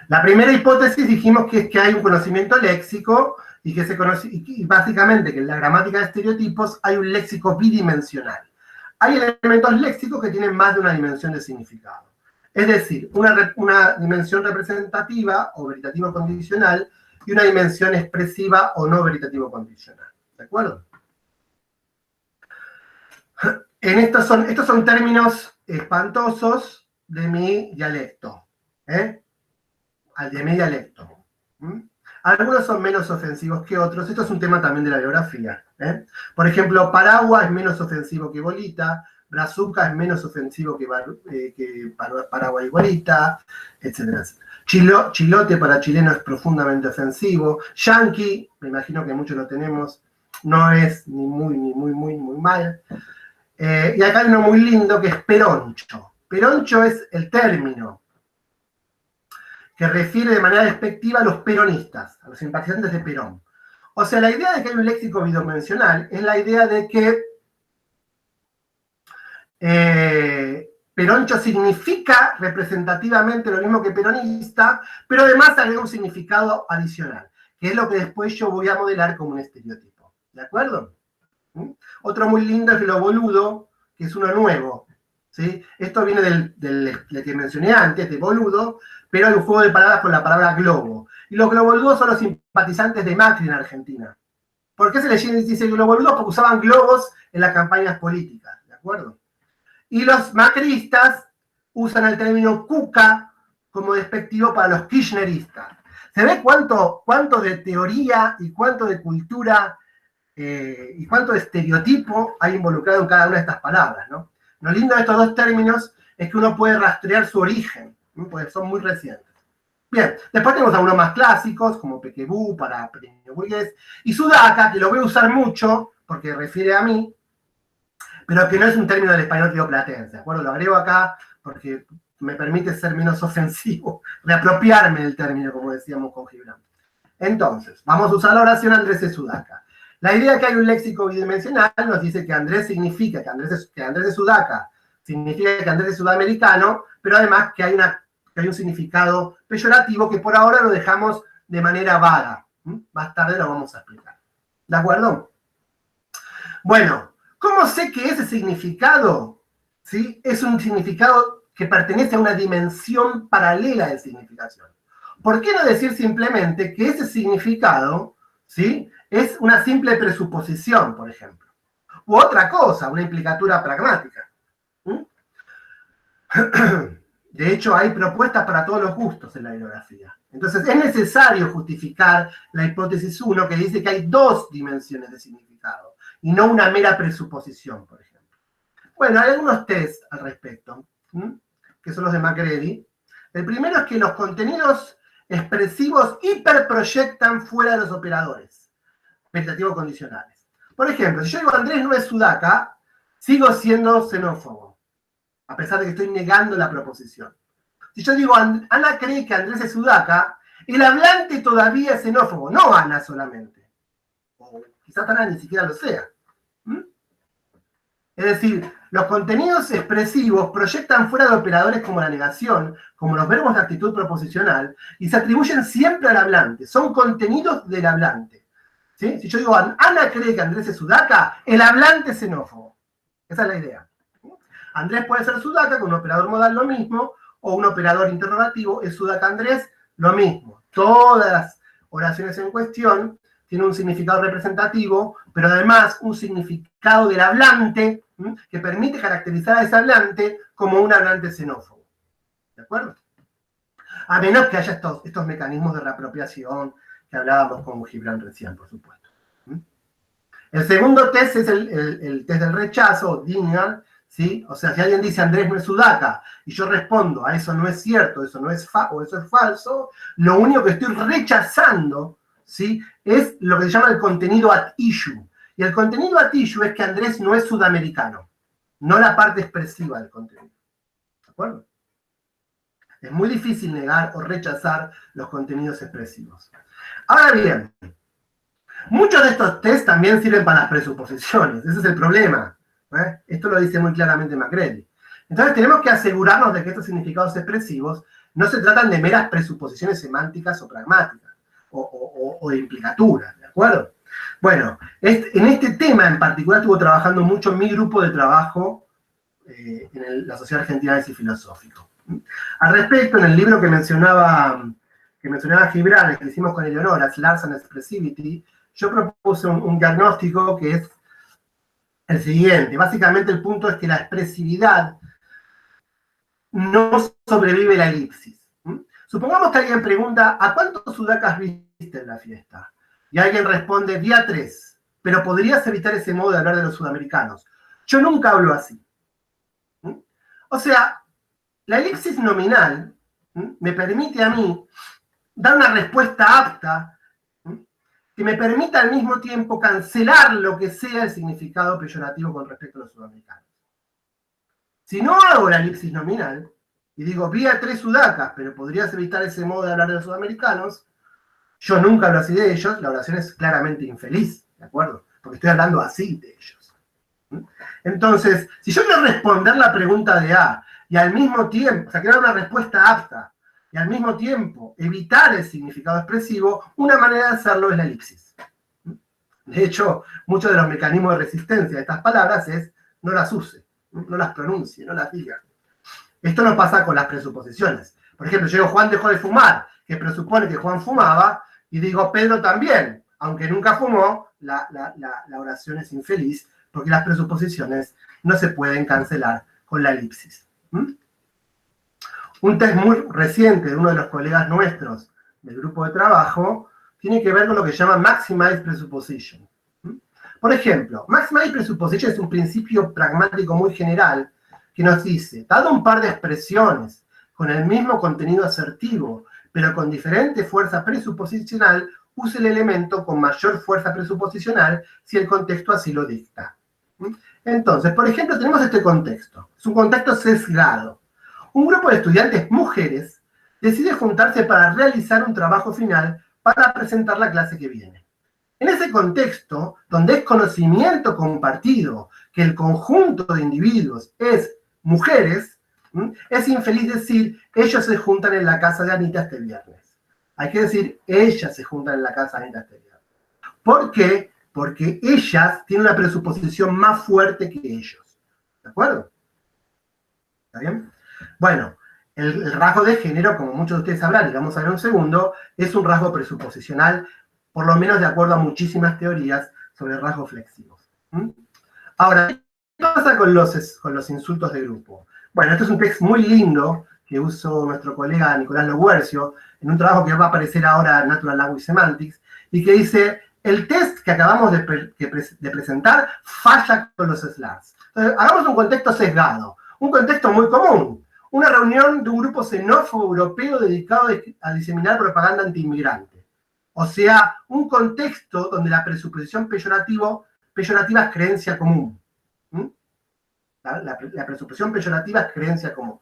la primera hipótesis dijimos que es que hay un conocimiento léxico y que se conoce, y básicamente que en la gramática de estereotipos hay un léxico bidimensional. Hay elementos léxicos que tienen más de una dimensión de significado. Es decir, una dimensión representativa o veritativo condicional y una dimensión expresiva o no veritativo condicional. ¿De acuerdo? Estos son términos espantosos de mi dialecto. De mi dialecto. Algunos son menos ofensivos que otros. Esto es un tema también de la biografía. Por ejemplo, paraguas es menos ofensivo que bolita, brazuca es menos ofensivo que paraguas y bolita, etc. Chilote para chileno es profundamente ofensivo. Yanqui, me imagino que muchos lo tenemos, no es ni muy mal. Y acá hay uno muy lindo que es peroncho. Peroncho es el término que refiere de manera despectiva a los peronistas, a los simpatizantes de Perón. O sea, la idea de que hay un léxico bidimensional es la idea de que peroncho significa representativamente lo mismo que peronista, pero además agrega un significado adicional, que es lo que después yo voy a modelar como un estereotipo. ¿De acuerdo? Otro muy lindo es lo boludo, que es uno nuevo. ¿Sí? Esto viene del que mencioné antes, de boludo, pero hay un juego de palabras con la palabra globo. Y los globoludos son los simpatizantes de Macri en Argentina. ¿Por qué se les dice globoludos? Porque usaban globos en las campañas políticas, ¿de acuerdo? Y los macristas usan el término cuca como despectivo para los kirchneristas. ¿Se ve cuánto de teoría y cuánto de cultura y cuánto de estereotipo hay involucrado en cada una de estas palabras, ¿no? Lo lindo de estos dos términos es que uno puede rastrear su origen, ¿no? Porque son muy recientes. Bien, después tenemos algunos más clásicos, como pequebú para pequeño burgués, y sudaca, que lo voy a usar mucho, porque refiere a mí, pero que no es un término del español rioplatense, ¿de acuerdo? Lo agrego acá porque me permite ser menos ofensivo, reapropiarme del término, como decíamos con Gibran. Entonces, vamos a usar la oración Andrés es sudaca. La idea de que hay un léxico bidimensional nos dice que Andrés significa que Andrés es sudaca, significa que Andrés es sudamericano, pero además que hay un significado peyorativo que por ahora lo dejamos de manera vaga. Más tarde lo vamos a explicar. ¿De acuerdo? Bueno, ¿cómo sé que ese significado, ¿sí?, es un significado que pertenece a una dimensión paralela de significación? ¿Por qué no decir simplemente que ese significado, ¿sí?, es una simple presuposición, por ejemplo? U otra cosa, una implicatura pragmática. De hecho, hay propuestas para todos los gustos en la bibliografía. Entonces es necesario justificar la hipótesis 1 que dice que hay dos dimensiones de significado y no una mera presuposición, por ejemplo. Bueno, hay algunos test al respecto, que son los de McGrady. El primero es que los contenidos expresivos hiperproyectan fuera de los operadores expectativos condicionales. Por ejemplo, si yo digo Andrés no es sudaca, sigo siendo xenófobo, a pesar de que estoy negando la proposición. Si yo digo Ana cree que Andrés es sudaca, el hablante todavía es xenófobo, no Ana solamente. O quizás Ana ni siquiera lo sea. Es decir, los contenidos expresivos proyectan fuera de operadores como la negación, como los verbos de actitud proposicional, y se atribuyen siempre al hablante. Son contenidos del hablante. ¿Sí? Si yo digo, Ana cree que Andrés es sudaca, el hablante es xenófobo. Esa es la idea. Andrés puede ser sudaca con un operador modal lo mismo, o un operador interrogativo, es sudaca Andrés, lo mismo. Todas las oraciones en cuestión tienen un significado representativo, pero además un significado del hablante que permite caracterizar a ese hablante como un hablante xenófobo. ¿De acuerdo? A menos que haya estos mecanismos de reapropiación que hablábamos con Gibran recién, por supuesto. El segundo test es el test del rechazo, Dignan, ¿sí? O sea, si alguien dice Andrés no es sudaca, y yo respondo a eso no es cierto, eso no es o eso es falso, lo único que estoy rechazando, ¿sí? Es lo que se llama el contenido at issue. Y el contenido at issue es que Andrés no es sudamericano, no la parte expresiva del contenido. ¿De acuerdo? Es muy difícil negar o rechazar los contenidos expresivos. Ahora bien, muchos de estos tests también sirven para las presuposiciones. Ese es el problema. Esto lo dice muy claramente McGrady. Entonces tenemos que asegurarnos de que estos significados expresivos no se tratan de meras presuposiciones semánticas o pragmáticas, o de implicatura, ¿de acuerdo? Bueno, en este tema en particular estuvo trabajando mucho mi grupo de trabajo en la Sociedad Argentina de Análisis Filosófico. Al respecto, en el libro que mencionaba Gibran, el que hicimos con Eleonora, Slurs and Expressivity, yo propuse un diagnóstico que es el siguiente. Básicamente el punto es que la expresividad no sobrevive la elipsis. Supongamos que alguien pregunta, ¿a cuántos sudacas viste en la fiesta? Y alguien responde, vi a 3, pero podrías evitar ese modo de hablar de los sudamericanos. Yo nunca hablo así. O sea, la elipsis nominal me permite a mí dar una respuesta apta que me permita al mismo tiempo cancelar lo que sea el significado peyorativo con respecto a los sudamericanos. Si no hago la elipsis nominal, y digo, vi a 3 sudacas, pero podrías evitar ese modo de hablar de los sudamericanos, yo nunca hablo así de ellos, la oración es claramente infeliz, ¿de acuerdo? Porque estoy hablando así de ellos. Entonces, si yo quiero responder la pregunta de A, y al mismo tiempo, o sea, quiero dar una respuesta apta, y al mismo tiempo evitar el significado expresivo, una manera de hacerlo es la elipsis. De hecho, muchos de los mecanismos de resistencia de estas palabras es no las use, no las pronuncie, no las diga. Esto no pasa con las presuposiciones. Por ejemplo, yo digo Juan dejó de fumar, que presupone que Juan fumaba, y digo Pedro también, aunque nunca fumó, la oración es infeliz, porque las presuposiciones no se pueden cancelar con la elipsis. Un test muy reciente de uno de los colegas nuestros del grupo de trabajo tiene que ver con lo que se llama Maximized Presupposition. Por ejemplo, Maximized Presupposition es un principio pragmático muy general que nos dice, dado un par de expresiones con el mismo contenido asertivo, pero con diferente fuerza presuposicional, use el elemento con mayor fuerza presuposicional si el contexto así lo dicta. Entonces, por ejemplo, tenemos este contexto. Es un contexto sesgado. Un grupo de estudiantes mujeres decide juntarse para realizar un trabajo final para presentar la clase que viene. En ese contexto, donde es conocimiento compartido que el conjunto de individuos es mujeres, es infeliz decir, ellos se juntan en la casa de Anita este viernes. Hay que decir, ellas se juntan en la casa de Anita este viernes. ¿Por qué? Porque ellas tienen una presuposición más fuerte que ellos. ¿De acuerdo? ¿Está bien? Bueno, el rasgo de género, como muchos de ustedes sabrán, y vamos a ver en un segundo, es un rasgo presuposicional, por lo menos de acuerdo a muchísimas teorías sobre rasgos flexivos. Ahora, ¿qué pasa con los insultos de grupo? Bueno, este es un texto muy lindo que usó nuestro colega Nicolás Loguercio, en un trabajo que va a aparecer ahora en Natural Language Semantics, y que dice, el test que acabamos de presentar falla con los slurs. Entonces, hagamos un contexto sesgado, un contexto muy común. Una reunión de un grupo xenófobo europeo dedicado a diseminar propaganda antiinmigrante. O sea, un contexto donde la presuposición peyorativa es creencia común. ¿Mm? La presuposición peyorativa es creencia común.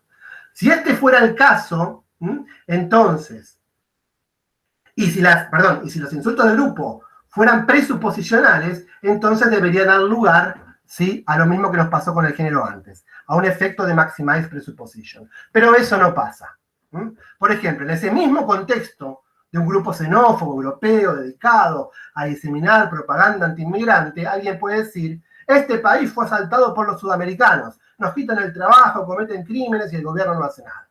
Si este fuera el caso, entonces, y si los insultos del grupo fueran presuposicionales, entonces debería dar lugar, ¿sí?, a lo mismo que nos pasó con el género antes, a un efecto de maximize presupposition. Pero eso no pasa. Por ejemplo, en ese mismo contexto de un grupo xenófobo europeo dedicado a diseminar propaganda antiinmigrante, alguien puede decir, este país fue asaltado por los sudamericanos, nos quitan el trabajo, cometen crímenes y el gobierno no hace nada.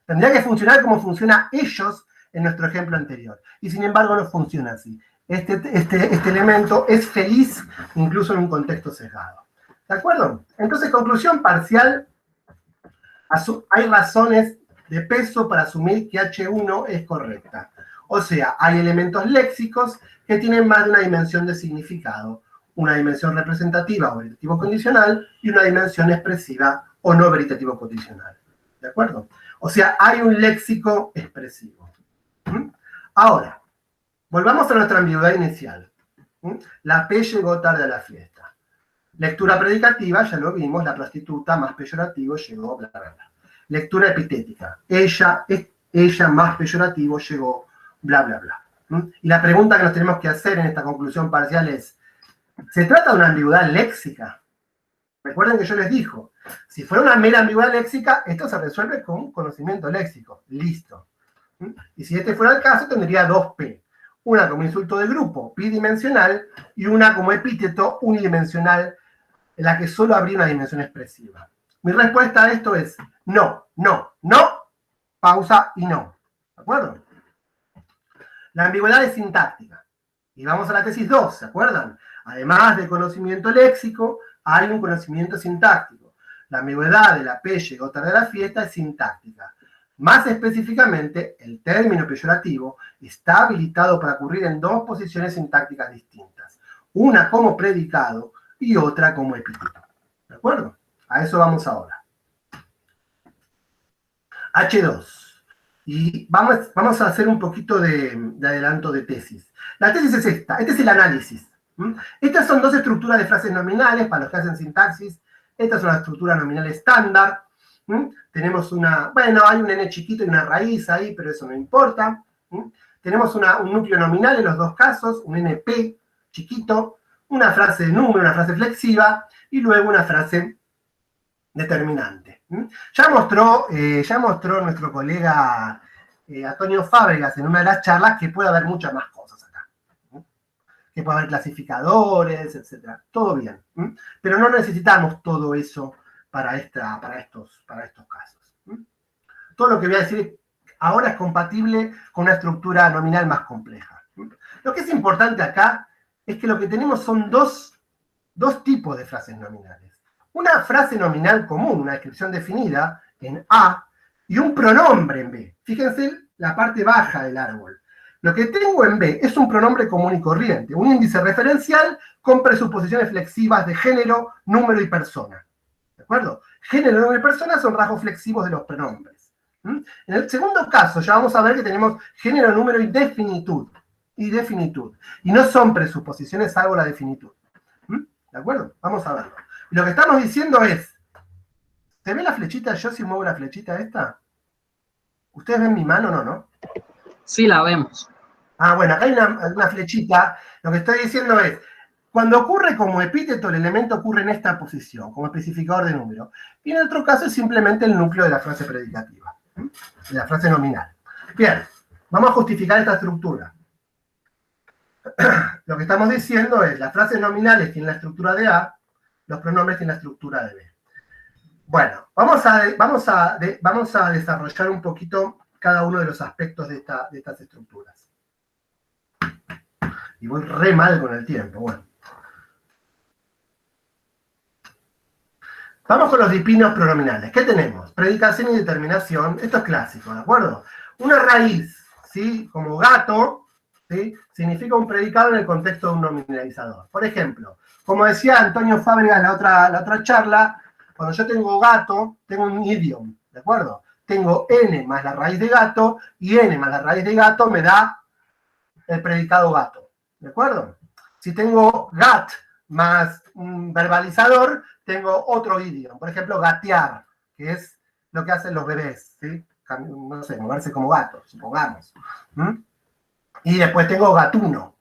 Tendría que funcionar como funciona ellos en nuestro ejemplo anterior. Y sin embargo no funciona así. Este elemento es feliz incluso en un contexto sesgado. ¿De acuerdo? Entonces, conclusión parcial, hay razones de peso para asumir que H1 es correcta. O sea, hay elementos léxicos que tienen más de una dimensión de significado. Una dimensión representativa o veritativo condicional y una dimensión expresiva o no veritativo condicional. ¿De acuerdo? O sea, hay un léxico expresivo. Ahora, volvamos a nuestra ambigüedad inicial. La P llegó tarde a la fiesta. Lectura predicativa, ya lo vimos, la prostituta más peyorativo llegó, bla, bla, bla. Lectura epitética, ella más peyorativo llegó, bla, bla, bla. Y la pregunta que nos tenemos que hacer en esta conclusión parcial es, ¿se trata de una ambigüedad léxica? Recuerden que yo les dijo, si fuera una mera ambigüedad léxica, esto se resuelve con conocimiento léxico. Listo. Y si este fuera el caso, tendría dos P. Una como insulto de grupo, bidimensional, y una como epíteto unidimensional, en la que solo habría una dimensión expresiva. Mi respuesta a esto es no, no, no, pausa y no. ¿De acuerdo? La ambigüedad es sintáctica. Y vamos a la tesis 2, ¿se acuerdan? Además de conocimiento léxico, hay un conocimiento sintáctico. La ambigüedad de la P llegó tarde a la fiesta es sintáctica. Más específicamente, el término peyorativo está habilitado para ocurrir en dos posiciones sintácticas distintas. Una como predicado y otra como epíteto. ¿De acuerdo? A eso vamos ahora. H2. Y vamos a hacer un poquito de adelanto de tesis. La tesis es esta. Este es el análisis. Estas son dos estructuras de frases nominales para los que hacen sintaxis. Esta es una estructura nominal estándar. Tenemos hay un n chiquito y una raíz ahí, pero eso no importa. Tenemos un núcleo nominal en los dos casos, un np chiquito, una frase de número, una frase flexiva, y luego una frase determinante. Ya mostró nuestro colega Antonio Fábregas en una de las charlas que puede haber muchas más cosas acá. Que puede haber clasificadores, etc. Todo bien. Pero no necesitamos todo eso para estos casos. Todo lo que voy a decir ahora es compatible con una estructura nominal más compleja. Lo que es importante acá es que lo que tenemos son dos tipos de frases nominales. Una frase nominal común, una descripción definida en A, y un pronombre en B. Fíjense la parte baja del árbol. Lo que tengo en B es un pronombre común y corriente, un índice referencial con presuposiciones flexivas de género, número y persona. ¿De acuerdo? Género, número y persona son rasgos flexivos de los pronombres. En el segundo caso, ya vamos a ver que tenemos género, número y definitud. Y no son presuposiciones salvo la definitud. ¿De acuerdo? Vamos a verlo. Y lo que estamos diciendo es, ¿se ve la flechita? Yo si muevo la flechita esta. ¿Ustedes ven mi mano? No. Sí, la vemos. Ah, bueno, acá hay una flechita. Lo que estoy diciendo es, cuando ocurre como epíteto, el elemento ocurre en esta posición, como especificador de número. Y en otro caso es simplemente el núcleo de la frase predicativa, de la frase nominal. Bien, vamos a justificar esta estructura. Lo que estamos diciendo es, las frases nominales tienen la estructura de A, los pronombres tienen la estructura de B. Bueno, vamos a desarrollar un poquito cada uno de los aspectos de estas estructuras. Y voy re mal con el tiempo, bueno. Vamos con los dipinos pronominales. ¿Qué tenemos? Predicación y determinación. Esto es clásico, ¿de acuerdo? Una raíz, ¿sí? Como gato, ¿sí? Significa un predicado en el contexto de un nominalizador. Por ejemplo, como decía Antonio Fábregas en la otra charla, cuando yo tengo gato, tengo un idiom, ¿de acuerdo? Tengo n más la raíz de gato, y n más la raíz de gato me da el predicado gato, ¿de acuerdo? Si tengo gat más un verbalizador, tengo otro idioma. Por ejemplo, gatear, que es lo que hacen los bebés, ¿sí? No sé, moverse como gatos, supongamos. Y después tengo gatuno.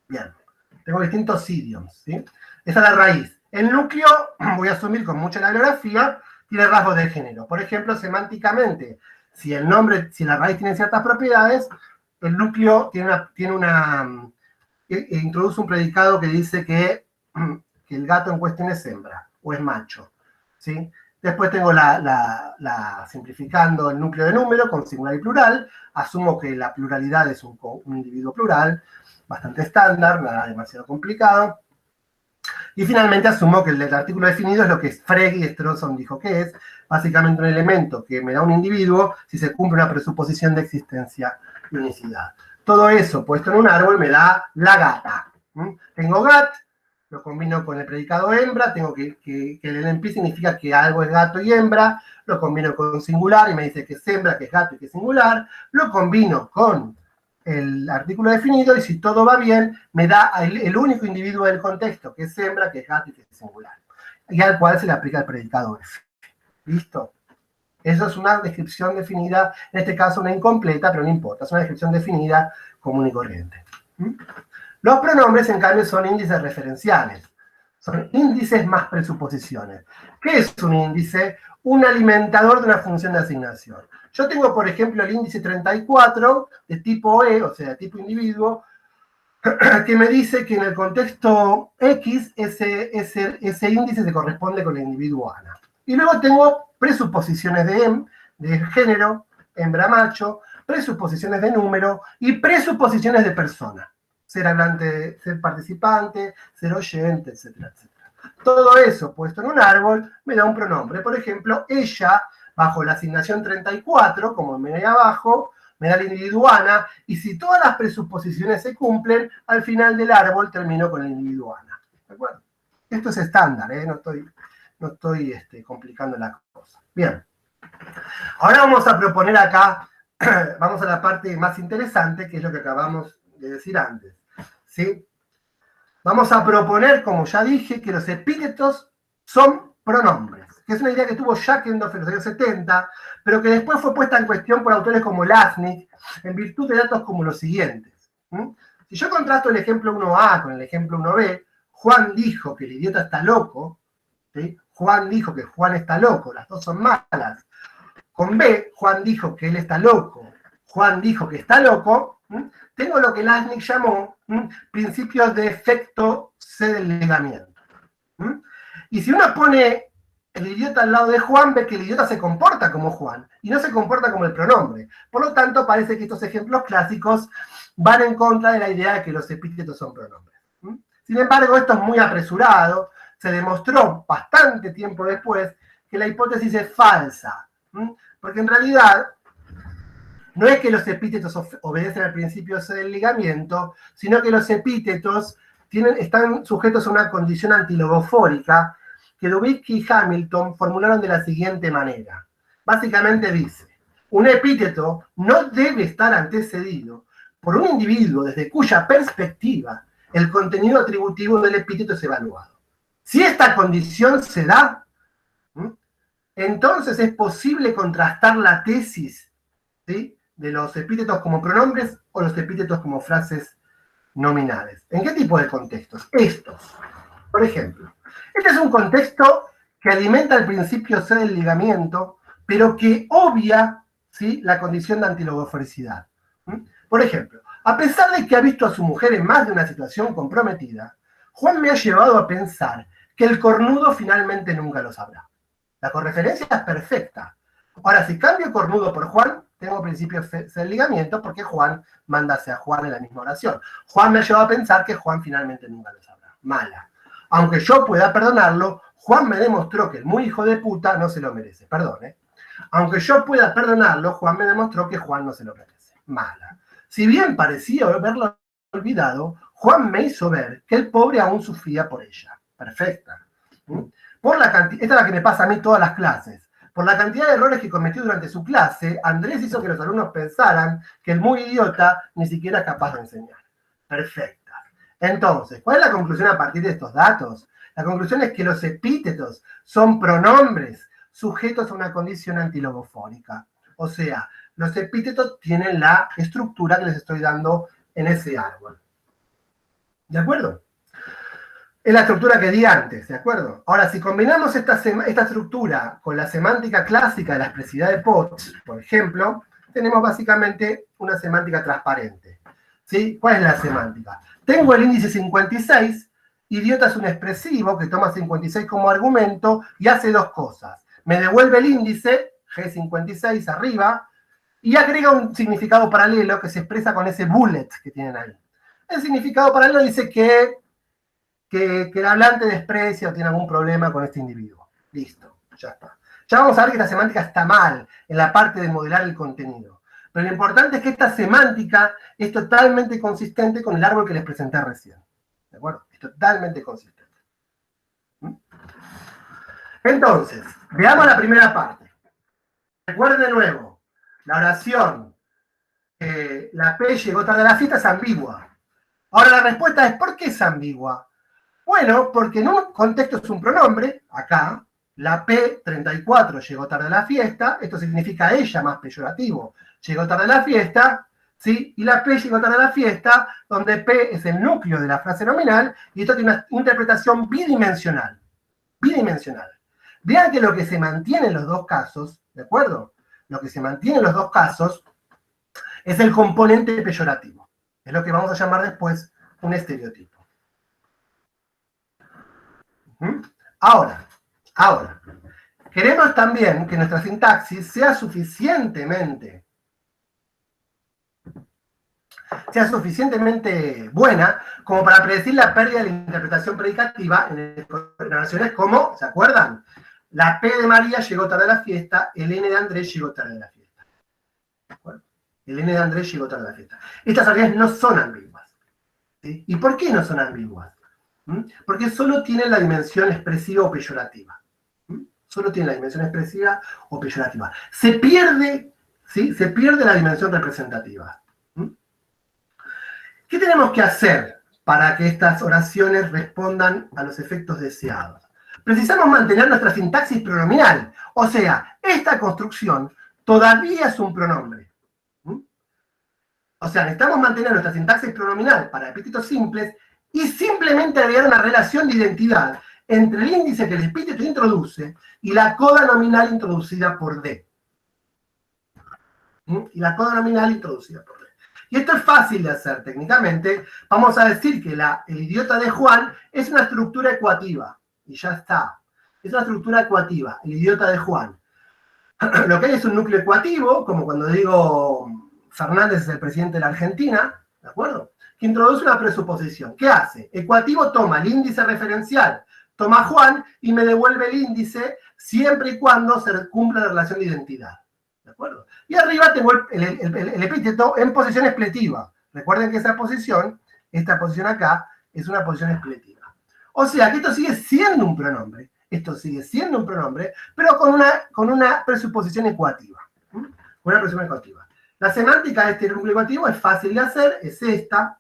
Bien. Tengo distintos idioms, ¿sí? Esa es la raíz. El núcleo, voy a asumir con mucha la bibliografía, tiene rasgos de género. Por ejemplo, semánticamente, si la raíz tiene ciertas propiedades, el núcleo introduce un predicado que dice que el gato en cuestión es hembra o es macho, ¿sí? Después tengo simplificando el núcleo de número con singular y plural. Asumo que la pluralidad es un individuo plural, bastante estándar, nada demasiado complicado. Y finalmente asumo que el artículo definido es lo que Frege y Strawson dijo que es, básicamente un elemento que me da un individuo si se cumple una presuposición de existencia y unicidad. Todo eso puesto en un árbol me da la gata. Tengo gat, lo combino con el predicado hembra, tengo que el NP significa que algo es gato y hembra, lo combino con singular y me dice que es hembra, que es gato y que es singular, lo combino con el artículo definido y si todo va bien, me da el único individuo del contexto, que es hembra, que es gato y que es singular, y al cual se le aplica el predicado F. ¿Listo? Eso es una descripción definida, en este caso una incompleta, pero no importa, es una descripción definida común y corriente. Los pronombres, en cambio, son índices referenciales. Son índices más presuposiciones. ¿Qué es un índice? Un alimentador de una función de asignación. Yo tengo, por ejemplo, el índice 34 de tipo E, o sea, de tipo individuo, que me dice que en el contexto X ese índice se corresponde con el individuo Ana. Y luego tengo presuposiciones de género, hembra-macho, presuposiciones de número y presuposiciones de persona. Ser hablante, ser participante, ser oyente, etcétera, etcétera. Todo eso puesto en un árbol me da un pronombre. Por ejemplo, ella, bajo la asignación 34, como me da abajo, me da el individuo Ana, y si todas las presuposiciones se cumplen, al final del árbol termino con el individuo Ana. ¿De acuerdo? Esto es estándar, no estoy complicando la cosa. Bien. Ahora vamos a proponer acá, vamos a la parte más interesante, que es lo que acabamos de decir antes. ¿Sí? Vamos a proponer, como ya dije, que los epítetos son pronombres, que es una idea que tuvo Jackendorf en los años 70, pero que después fue puesta en cuestión por autores como Lasnik, en virtud de datos como los siguientes. Si yo contrasto el ejemplo 1A con el ejemplo 1B, Juan dijo que el idiota está loco, ¿sí? Juan dijo que Juan está loco, las dos son malas. Con B, Juan dijo que él está loco, Juan dijo que está loco, tengo lo que Lasnik llamó principios de efecto C del ligamiento. Y si uno pone el idiota al lado de Juan, ve que el idiota se comporta como Juan y no se comporta como el pronombre. Por lo tanto, parece que estos ejemplos clásicos van en contra de la idea de que los epítetos son pronombres. Sin embargo, esto es muy apresurado. Se demostró bastante tiempo después que la hipótesis es falsa. Porque en realidad no es que los epítetos obedecen al principio del ligamiento, sino que los epítetos están sujetos a una condición antilogofórica que Dubisky y Hamilton formularon de la siguiente manera. Básicamente dice, un epíteto no debe estar antecedido por un individuo desde cuya perspectiva el contenido atributivo del epíteto es evaluado. Si esta condición se da, entonces es posible contrastar la tesis, ¿sí?, de los epítetos como pronombres o los epítetos como frases nominales. ¿En qué tipo de contextos? Estos. Por ejemplo, este es un contexto que alimenta el principio C del ligamiento, pero que obvia, ¿sí?, la condición de antilogoforicidad. Por ejemplo, a pesar de que ha visto a su mujer en más de una situación comprometida, Juan me ha llevado a pensar que el cornudo finalmente nunca lo sabrá. La correferencia es perfecta. Ahora, si cambio cornudo por Juan, tengo principio del ligamiento porque Juan manda hacia Juan en la misma oración. Juan me ha llevado a pensar que Juan finalmente nunca lo sabrá. Mala. Aunque yo pueda perdonarlo, Juan me demostró que el muy hijo de puta no se lo merece. Perdón, ¿eh? Aunque yo pueda perdonarlo, Juan me demostró que Juan no se lo merece. Mala. Si bien parecía haberlo olvidado, Juan me hizo ver que el pobre aún sufría por ella. Perfecta. Por la cantidad, esta es la que me pasa a mí todas las clases. Por la cantidad de errores que cometió durante su clase, Andrés hizo que los alumnos pensaran que el muy idiota ni siquiera es capaz de enseñar. Perfecta. Entonces, ¿cuál es la conclusión a partir de estos datos? La conclusión es que los epítetos son pronombres sujetos a una condición antilogofónica. O sea, los epítetos tienen la estructura que les estoy dando en ese árbol. ¿De acuerdo? Es la estructura que di antes, ¿de acuerdo? Ahora, si combinamos esta estructura con la semántica clásica de la expresividad de Potts, por ejemplo, tenemos básicamente una semántica transparente. ¿Sí? ¿Cuál es la semántica? Tengo el índice 56, idiota es un expresivo que toma 56 como argumento y hace dos cosas. Me devuelve el índice, G56 arriba, y agrega un significado paralelo que se expresa con ese bullet que tienen ahí. El significado paralelo dice que el hablante desprecia o tiene algún problema con este individuo. Listo, ya está. Ya vamos a ver que esta semántica está mal en la parte de modelar el contenido. Pero lo importante es que esta semántica es totalmente consistente con el árbol que les presenté recién. ¿De acuerdo? Es totalmente consistente. Entonces, veamos la primera parte. Recuerden de nuevo, la oración, la P llegó tarde a la fiesta, es ambigua. Ahora la respuesta es, ¿por qué es ambigua? Bueno, porque en un contexto es un pronombre, acá, la P34 llegó tarde a la fiesta, esto significa ella más peyorativo, llegó tarde a la fiesta, ¿sí? Y la P llegó tarde a la fiesta, donde P es el núcleo de la frase nominal, y esto tiene una interpretación bidimensional. Bidimensional. Vean que lo que se mantiene en los dos casos, ¿de acuerdo? Lo que se mantiene en los dos casos es el componente peyorativo. Es lo que vamos a llamar después un estereotipo. Ahora, queremos también que nuestra sintaxis sea suficientemente buena como para predecir la pérdida de la interpretación predicativa en oraciones como, ¿se acuerdan? La P de María llegó tarde a la fiesta, el N de Andrés llegó tarde a la fiesta. ¿De acuerdo? El N de Andrés llegó tarde a la fiesta. Estas oraciones no son ambiguas. ¿Sí? ¿Y por qué no son ambiguas? Porque solo tienen la dimensión expresiva o peyorativa. Solo tienen la dimensión expresiva o peyorativa. Se pierde, ¿sí? Se pierde la dimensión representativa. ¿Qué tenemos que hacer para que estas oraciones respondan a los efectos deseados? Precisamos mantener nuestra sintaxis pronominal. O sea, esta construcción todavía es un pronombre. O sea, necesitamos mantener nuestra sintaxis pronominal para epítetos simples y simplemente agregar una relación de identidad entre el índice que el epíteto introduce y la coda nominal introducida por D. Y la coda nominal introducida por D. Y esto es fácil de hacer técnicamente. Vamos a decir que el idiota de Juan es una estructura ecuativa. Y ya está. Es una estructura ecuativa, el idiota de Juan. Lo que hay es un núcleo ecuativo, como cuando digo Fernández es el presidente de la Argentina, ¿de acuerdo? Que introduce una presuposición. ¿Qué hace? Ecuativo toma el índice referencial, toma Juan y me devuelve el índice siempre y cuando se cumpla la relación de identidad. ¿De acuerdo? Y arriba tengo el epíteto en posición expletiva. Recuerden que esta posición acá, es una posición expletiva. O sea que esto sigue siendo un pronombre. Esto sigue siendo un pronombre, pero con una presuposición ecuativa. Con una presuposición ecuativa. La semántica de este núcleo ecuativo es fácil de hacer, es esta.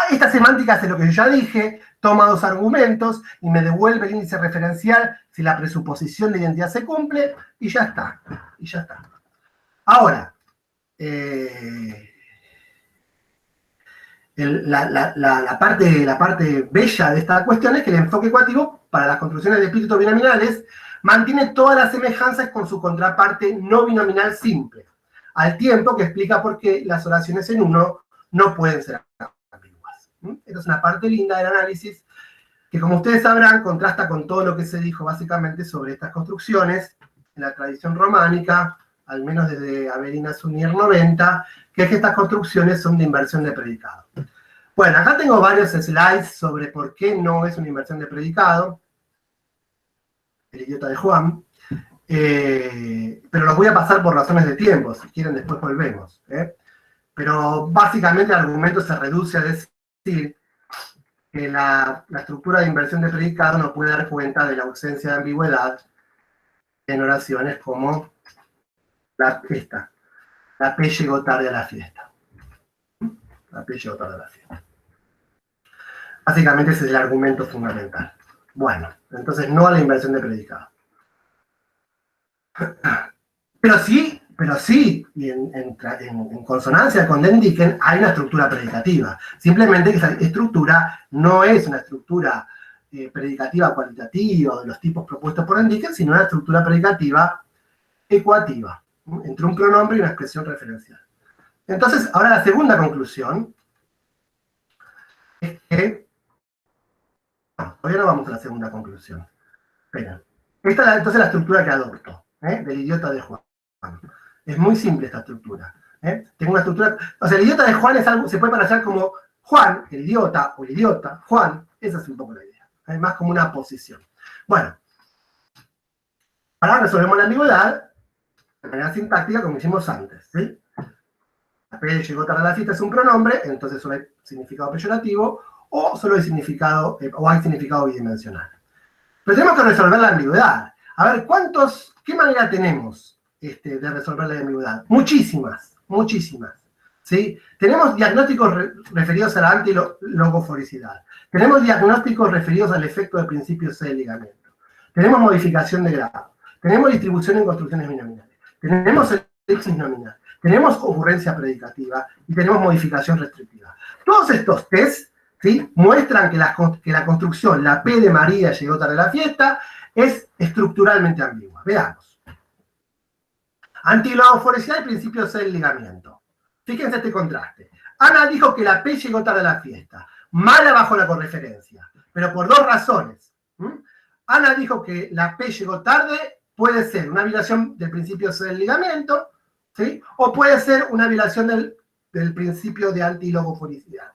Esta semántica hace lo que yo ya dije, toma dos argumentos y me devuelve el índice referencial si la presuposición de identidad se cumple, y ya está. Y ya está. Ahora, la parte bella de esta cuestión es que el enfoque ecuativo para las construcciones de epítetos binominales mantiene todas las semejanzas con su contraparte no binominal simple, al tiempo que explica por qué las oraciones en uno no pueden ser ambiguas. Esta es una parte linda del análisis que, como ustedes sabrán, contrasta con todo lo que se dijo básicamente sobre estas construcciones en la tradición románica, al menos desde Avelina Sunier 90, que es que estas construcciones son de inversión de predicado. Bueno, acá tengo varios slides sobre por qué no es una inversión de predicado. El idiota de Juan. Pero los voy a pasar por razones de tiempo, si quieren después volvemos. Pero básicamente el argumento se reduce a decir que la estructura de inversión de predicado no puede dar cuenta de la ausencia de ambigüedad en oraciones como esta. La P llegó tarde a la fiesta. La P llegó tarde a la fiesta. Básicamente ese es el argumento fundamental. Bueno, entonces no a la inversión de predicado. Pero sí, y en consonancia con Den Dicken hay una estructura predicativa. Simplemente que esa estructura no es una estructura predicativa cualitativa de los tipos propuestos por Den Dicken, sino una estructura predicativa ecuativa, entre un pronombre y una expresión referencial. Entonces, ahora la segunda conclusión es que... No, todavía no vamos a la segunda conclusión. Esperen. Esta es entonces la estructura que adopto, del idiota de Juan. Es muy simple esta estructura. Tengo una estructura... O sea, el idiota de Juan es algo, se puede parecer como Juan, el idiota, o el idiota, Juan. Esa es un poco la idea. Es más como una posición. Bueno, ahora resolvemos la ambigüedad de manera sintáctica como hicimos antes, ¿sí? La P llegó tarde a la fiesta es un pronombre, entonces solo hay significado peyorativo, o solo hay significado, o hay significado bidimensional. Pero tenemos que resolver la ambigüedad. A ver, ¿qué manera tenemos de resolver la ambigüedad? Muchísimas, muchísimas. ¿Sí? Tenemos diagnósticos referidos a la antilogoforicidad. Tenemos diagnósticos referidos al efecto del principio C del ligamiento. Tenemos modificación de grado. Tenemos distribución en construcciones binominales. Tenemos elipsis nominal. Tenemos ocurrencia predicativa y tenemos modificación restrictiva. Todos estos tests, ¿sí?, muestran que la construcción, la P de María llegó tarde a la fiesta, es estructuralmente ambigua. Veamos. Antilogoforicidad y principio C del ligamiento. Fíjense este contraste. Ana dijo que la P llegó tarde a la fiesta. Mala bajo la correferencia, pero por dos razones. Ana dijo que la P llegó tarde, puede ser una violación del principio C del ligamiento, ¿sí?, o puede ser una violación del principio de antilogoforicidad.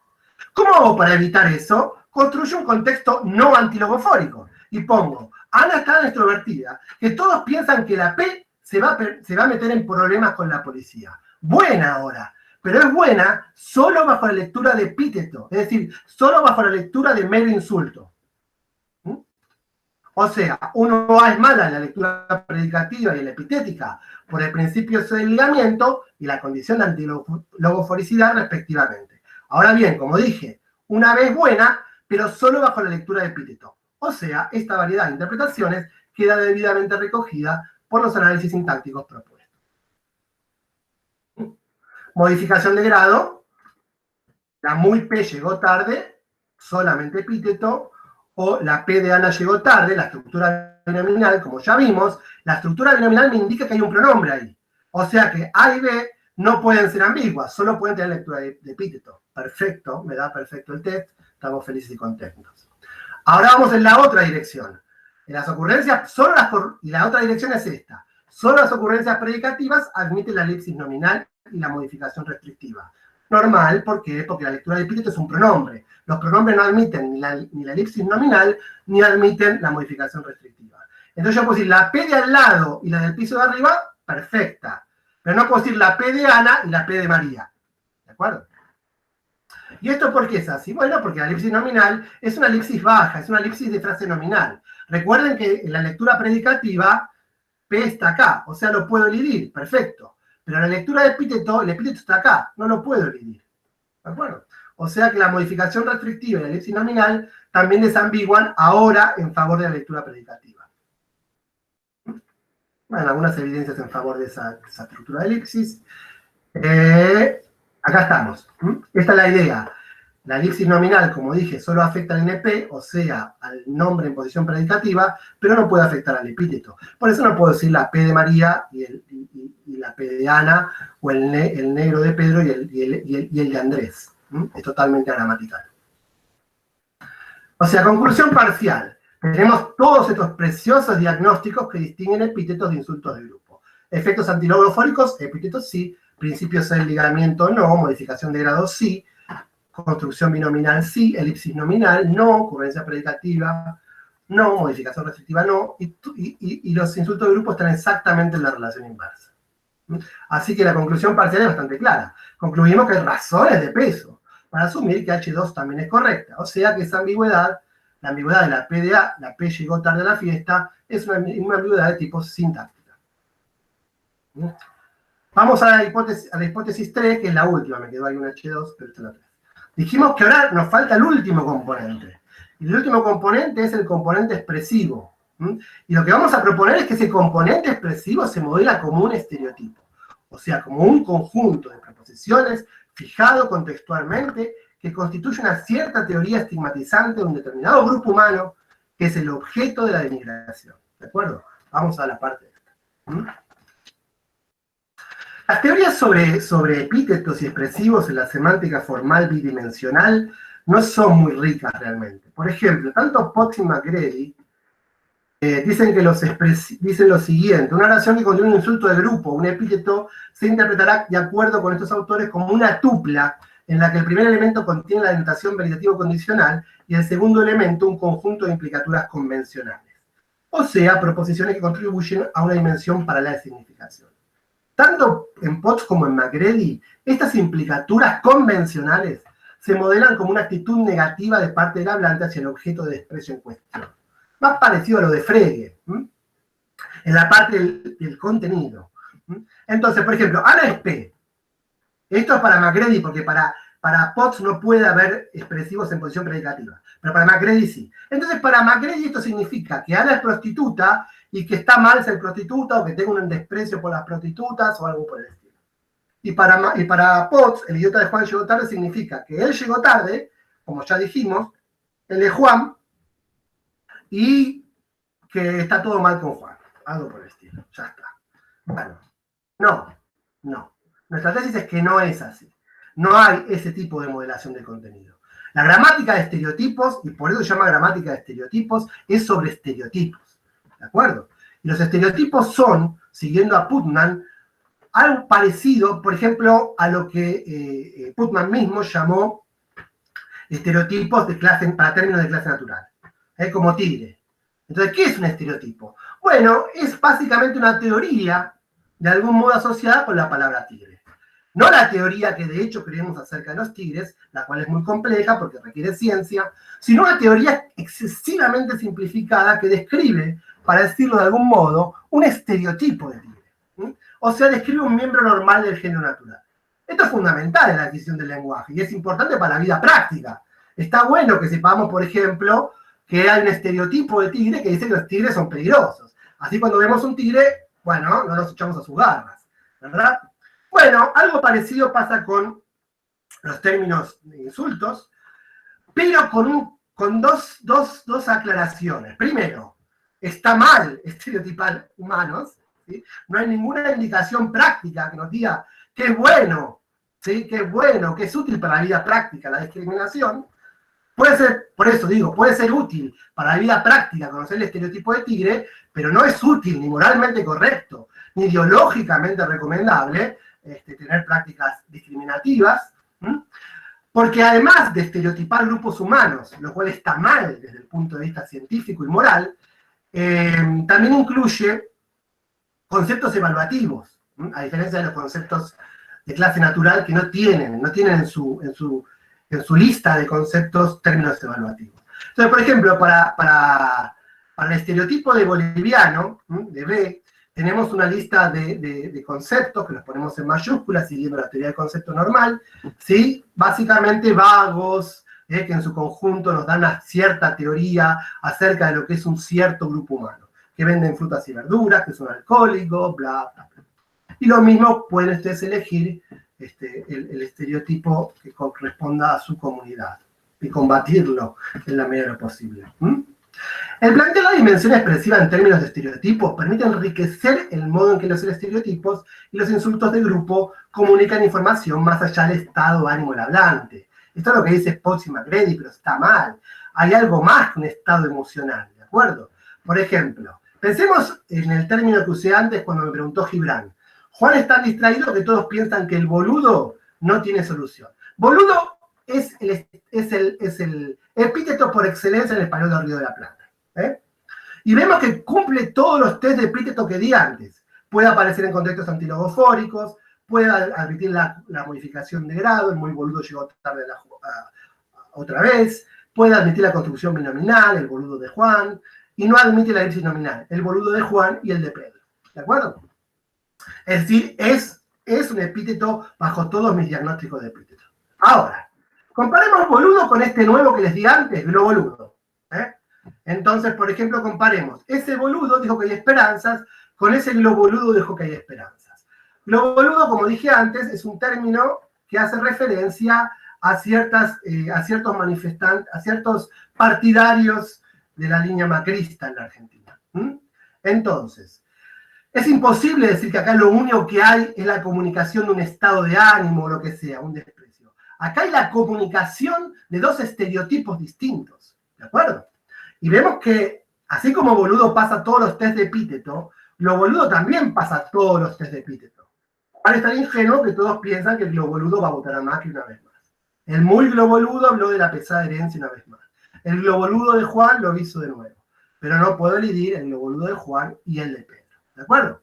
¿Cómo hago para evitar eso? Construyo un contexto no antilogofórico y pongo, Ana es tan extrovertida que todos piensan que la P se va a meter en problemas con la policía. Buena ahora, pero es buena solo bajo la lectura de epíteto, es decir, solo bajo la lectura de mero insulto. O sea, 1A es mala en la lectura predicativa y en la epitética por el principio del ligamiento y la condición de antilogoforicidad respectivamente. Ahora bien, como dije, una vez buena, pero solo bajo la lectura de epíteto. O sea, esta variedad de interpretaciones queda debidamente recogida por los análisis sintácticos propuestos. Modificación de grado. La muy P llegó tarde, solamente epíteto, o la P de Ana llegó tarde, la estructura binominal, como ya vimos, la estructura binominal me indica que hay un pronombre ahí. O sea que A y B no pueden ser ambiguas, solo pueden tener lectura de epíteto. Perfecto, me da perfecto el test, estamos felices y contentos. Ahora vamos en la otra dirección. En las ocurrencias, y la otra dirección es esta. Solo las ocurrencias predicativas admiten la elipsis nominal y la modificación restrictiva. Normal, ¿por qué? Porque la lectura de epíteto es un pronombre. Los pronombres no admiten ni la elipsis nominal, ni admiten la modificación restrictiva. Entonces yo puedo decir la P de al lado y la del piso de arriba, perfecta. Pero no puedo decir la P de Ana y la P de María. ¿De acuerdo? ¿Y esto por qué es así? Bueno, porque la elipsis nominal es una elipsis baja, es una elipsis de frase nominal. Recuerden que en la lectura predicativa, P está acá, o sea, lo puedo elidir, perfecto. Pero en la lectura de epíteto, el epíteto está acá, no lo puedo elidir. ¿De acuerdo? O sea que la modificación restrictiva y la elipsis nominal también desambiguan ahora en favor de la lectura predicativa. Bueno, algunas evidencias en favor de esa estructura de elipsis. Acá estamos. Esta es la idea. La elipsis nominal, como dije, solo afecta al NP, o sea, al nombre en posición predicativa, pero no puede afectar al epíteto. Por eso no puedo decir la P de María y la P de Ana, o el negro de Pedro y el de Andrés. Es totalmente gramatical. O sea, conclusión parcial. Tenemos todos estos preciosos diagnósticos que distinguen epítetos de insultos de grupo. Efectos antilogofóricos, epítetos sí, principios del ligamiento no, modificación de grado sí, construcción binominal sí, elipsis nominal no, ocurrencia predicativa no, modificación restrictiva no, y los insultos de grupo están exactamente en la relación inversa. Así que la conclusión parcial es bastante clara. Concluimos que hay razones de peso para asumir que H2 también es correcta. O sea que esa ambigüedad, la ambigüedad de la PDA, la P llegó tarde a la fiesta, es una ambigüedad de tipo sintáctica. Vamos a la hipótesis 3, que es la última, me quedó ahí un H2, pero esta es la 3. Dijimos que ahora nos falta el último componente. Y el último componente es el componente expresivo. Y lo que vamos a proponer es que ese componente expresivo se modela como un estereotipo. O sea, como un conjunto de proposiciones fijado contextualmente que constituye una cierta teoría estigmatizante de un determinado grupo humano que es el objeto de la denigración. ¿De acuerdo? Vamos a la parte de esta. Las teorías sobre epítetos y expresivos en la semántica formal bidimensional no son muy ricas realmente. Por ejemplo, tanto Potts y McGrady dicen lo siguiente: una oración que contiene un insulto de grupo, un epíteto, se interpretará de acuerdo con estos autores como una tupla en la que el primer elemento contiene la denotación veritativo condicional y el segundo elemento un conjunto de implicaturas convencionales. O sea, proposiciones que contribuyen a una dimensión paralela de significación. Tanto en Potts como en McGrady, estas implicaturas convencionales se modelan como una actitud negativa de parte del hablante hacia el objeto de desprecio en cuestión. Más parecido a lo de Frege, en la parte del contenido. Entonces, por ejemplo, Ana es P. Esto es para McGrady, porque para Potts no puede haber expresivos en posición predicativa, pero para McGrady sí. Entonces, para McGrady esto significa que Ana es prostituta y que está mal ser prostituta o que tenga un desprecio por las prostitutas o algo por el estilo. Y para Potts, el idiota de Juan llegó tarde significa que él llegó tarde, como ya dijimos, él es Juan, y que está todo mal con Juan. Algo por el estilo. Ya está. Bueno, no. Nuestra tesis es que no es así. No hay ese tipo de modelación de contenido. La gramática de estereotipos, y por eso se llama gramática de estereotipos, es sobre estereotipos. ¿De acuerdo? Y los estereotipos son, siguiendo a Putnam, algo parecido, por ejemplo, a lo que Putnam mismo llamó estereotipos de clase, para términos de clase natural. Como tigre. Entonces, ¿qué es un estereotipo? Bueno, es básicamente una teoría, de algún modo asociada con la palabra tigre. No la teoría que de hecho creemos acerca de los tigres, la cual es muy compleja porque requiere ciencia, sino una teoría excesivamente simplificada que describe, para decirlo de algún modo, un estereotipo de tigre. O sea, describe un miembro normal del género natural. Esto es fundamental en la adquisición del lenguaje y es importante para la vida práctica. Está bueno que sepamos, por ejemplo, que hay un estereotipo de tigre que dice que los tigres son peligrosos. Así cuando vemos un tigre, bueno, no nos echamos a sus garras, ¿verdad? Bueno, algo parecido pasa con los términos de insultos, pero con dos aclaraciones. Primero, está mal estereotipar humanos, ¿sí? No hay ninguna indicación práctica que nos diga que es bueno, ¿sí? Que es bueno, que es útil para la vida práctica la discriminación. Puede ser, por eso digo, puede ser útil para la vida práctica conocer el estereotipo de tigre, pero no es útil ni moralmente correcto, ni ideológicamente recomendable tener prácticas discriminativas, porque además de estereotipar grupos humanos, lo cual está mal desde el punto de vista científico y moral, también incluye conceptos evaluativos, a diferencia de los conceptos de clase natural que no tienen en su lista de conceptos términos evaluativos. Entonces, por ejemplo, para el estereotipo de boliviano, de B, tenemos una lista de conceptos que los ponemos en mayúsculas siguiendo la teoría del concepto normal, ¿sí? Básicamente vagos, que en su conjunto nos dan una cierta teoría acerca de lo que es un cierto grupo humano, que venden frutas y verduras, que son alcohólicos, bla, bla, bla. Y lo mismo pueden ustedes elegir el estereotipo que corresponda a su comunidad y combatirlo en la medida de lo posible. El plantear la dimensión expresiva en términos de estereotipos permite enriquecer el modo en que los estereotipos y los insultos de grupo comunican información más allá del estado de ánimo del hablante. Esto es lo que dice Potts y McGrady, pero está mal. Hay algo más que un estado emocional, ¿de acuerdo? Por ejemplo, pensemos en el término que usé antes cuando me preguntó Gibran. Juan es tan distraído que todos piensan que el boludo no tiene solución. Boludo es el epíteto por excelencia en el español del Río de la Plata. ¿eh? Y vemos que cumple todos los test de epíteto que di antes. Puede aparecer en contextos antilogofóricos, puede admitir la modificación de grado, el muy boludo llegó tarde otra vez, puede admitir la construcción binominal, el boludo de Juan, y no admite la elipsis nominal, el boludo de Juan y el de Pedro. ¿De acuerdo? Es decir, es un epíteto bajo todos mis diagnósticos de epíteto. Ahora, comparemos boludo con este nuevo que les di antes, globoludo. Entonces, por ejemplo, comparemos. Ese boludo dijo que hay esperanzas, con ese globoludo dijo que hay esperanzas. Globoludo, como dije antes, es un término que hace referencia a ciertos manifestantes, a ciertos partidarios de la línea macrista en la Argentina. Entonces, es imposible decir que acá lo único que hay es la comunicación de un estado de ánimo o lo que sea, un desprecio. Acá hay la comunicación de dos estereotipos distintos, ¿de acuerdo? Y vemos que, así como boludo pasa todos los test de epíteto, lo boludo también pasa todos los test de epíteto. Ahora está ingenuo que todos piensan que el globoludo va a votar a Macri una vez más. El muy globoludo habló de la pesada herencia una vez más. El globoludo de Juan lo hizo de nuevo. Pero no puedo elidir el globoludo de Juan y el de Pedro. ¿De acuerdo?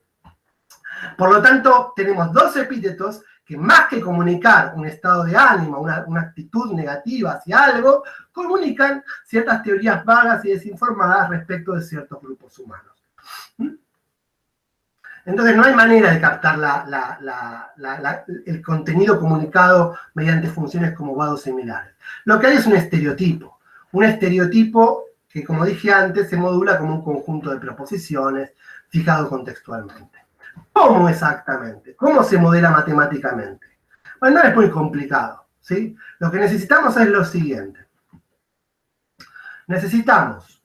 Por lo tanto, tenemos dos epítetos que más que comunicar un estado de ánimo, una actitud negativa hacia algo, comunican ciertas teorías vagas y desinformadas respecto de ciertos grupos humanos. Entonces no hay manera de captar el contenido comunicado mediante funciones como vados similares. Lo que hay es un estereotipo que, como dije antes, se modula como un conjunto de proposiciones fijado contextualmente. ¿Cómo exactamente? ¿Cómo se modela matemáticamente? Bueno, no es muy complicado, ¿sí? Lo que necesitamos es lo siguiente. Necesitamos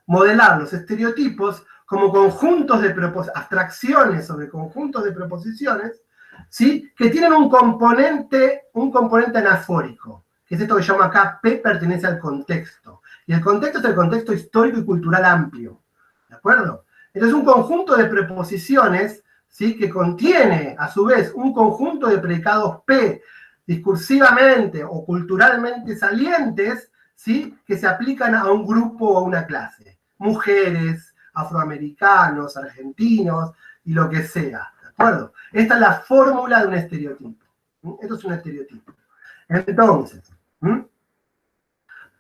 modelar los estereotipos como conjuntos de abstracciones sobre conjuntos de proposiciones, ¿sí? Que tienen un componente anafórico, que es esto que llamo acá P pertenece al contexto. Y el contexto es el contexto histórico y cultural amplio, ¿de acuerdo? Entonces un conjunto de preposiciones, ¿sí? Que contiene a su vez un conjunto de predicados P discursivamente o culturalmente salientes, ¿sí? Que se aplican a un grupo o a una clase. Mujeres, afroamericanos, argentinos y lo que sea, ¿de acuerdo? Esta es la fórmula de un estereotipo. Esto es un estereotipo. Entonces, por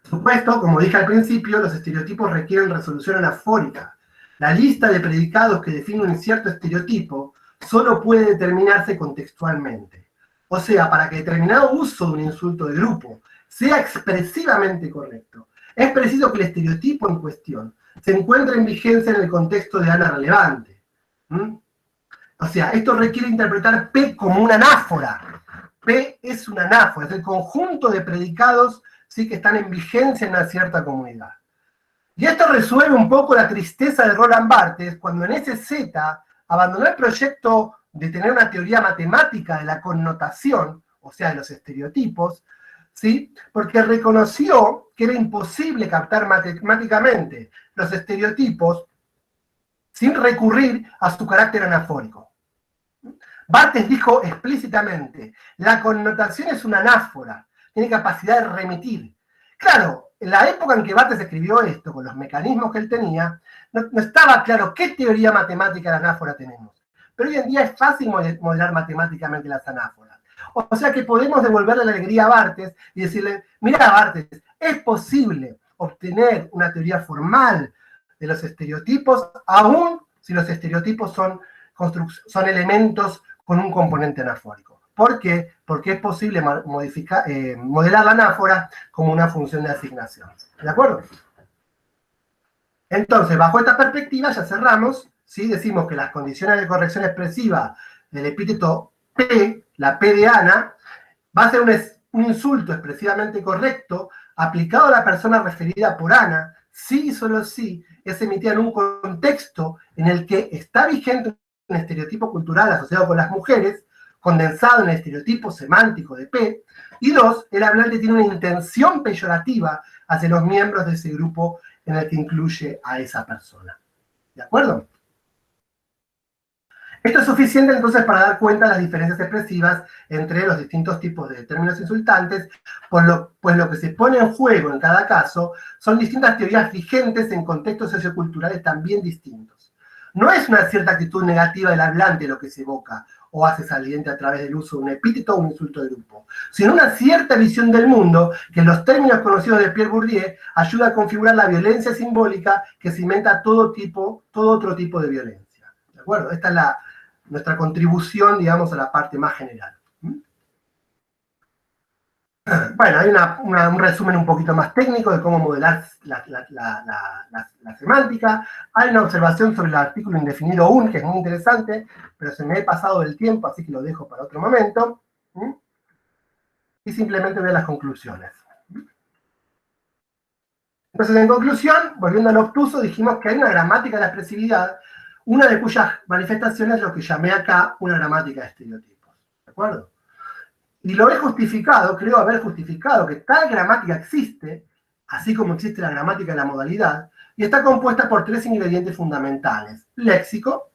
supuesto, como dije al principio, los estereotipos requieren resolución anafórica. La lista de predicados que define un cierto estereotipo solo puede determinarse contextualmente. O sea, para que determinado uso de un insulto de grupo sea expresivamente correcto, es preciso que el estereotipo en cuestión se encuentre en vigencia en el contexto de Ana relevante. O sea, esto requiere interpretar P como una anáfora. P es una anáfora, es el conjunto de predicados, ¿sí? Que están en vigencia en una cierta comunidad. Y esto resuelve un poco la tristeza de Roland Barthes cuando en SZ abandonó el proyecto de tener una teoría matemática de la connotación, o sea, de los estereotipos, ¿sí? Porque reconoció que era imposible captar matemáticamente los estereotipos sin recurrir a su carácter anafórico. Barthes dijo explícitamente, la connotación es una anáfora, tiene capacidad de remitir. Claro, en la época en que Barthes escribió esto, con los mecanismos que él tenía, no estaba claro qué teoría matemática de la anáfora tenemos. Pero hoy en día es fácil modelar matemáticamente las anáforas. O sea que podemos devolverle la alegría a Barthes y decirle, mira Barthes, es posible obtener una teoría formal de los estereotipos, aun si los estereotipos son elementos con un componente anafórico. ¿Por qué? Porque es posible modelar la anáfora como una función de asignación. ¿De acuerdo? Entonces, bajo esta perspectiva, ya cerramos, ¿sí? Decimos que las condiciones de corrección expresiva del epíteto P, la P de Ana, va a ser un insulto expresivamente correcto aplicado a la persona referida por Ana, sí y solo sí es emitida en un contexto en el que está vigente un estereotipo cultural asociado con las mujeres, condensado en el estereotipo semántico de P, y dos, el hablante tiene una intención peyorativa hacia los miembros de ese grupo en el que incluye a esa persona. ¿De acuerdo? Esto es suficiente entonces para dar cuenta de las diferencias expresivas entre los distintos tipos de términos insultantes, pues lo que se pone en juego en cada caso son distintas teorías vigentes en contextos socioculturales también distintos. No es una cierta actitud negativa del hablante lo que se evoca o hace saliente a través del uso de un epíteto o un insulto de grupo, sino una cierta visión del mundo que en los términos conocidos de Pierre Bourdieu ayuda a configurar la violencia simbólica que cimenta todo otro tipo de violencia. ¿De acuerdo? Esta es nuestra contribución, digamos, a la parte más general. Bueno, hay un resumen un poquito más técnico de cómo modelar la semántica. Hay una observación sobre el artículo indefinido un, que es muy interesante, pero se me he pasado del tiempo, así que lo dejo para otro momento. Y simplemente voy a las conclusiones. Entonces, en conclusión, volviendo al obtuso, dijimos que hay una gramática de la expresividad, una de cuyas manifestaciones es lo que llamé acá una gramática de estereotipos. ¿De acuerdo? Y lo he justificado, creo haber justificado que tal gramática existe, así como existe la gramática de la modalidad, y está compuesta por tres ingredientes fundamentales. Léxico,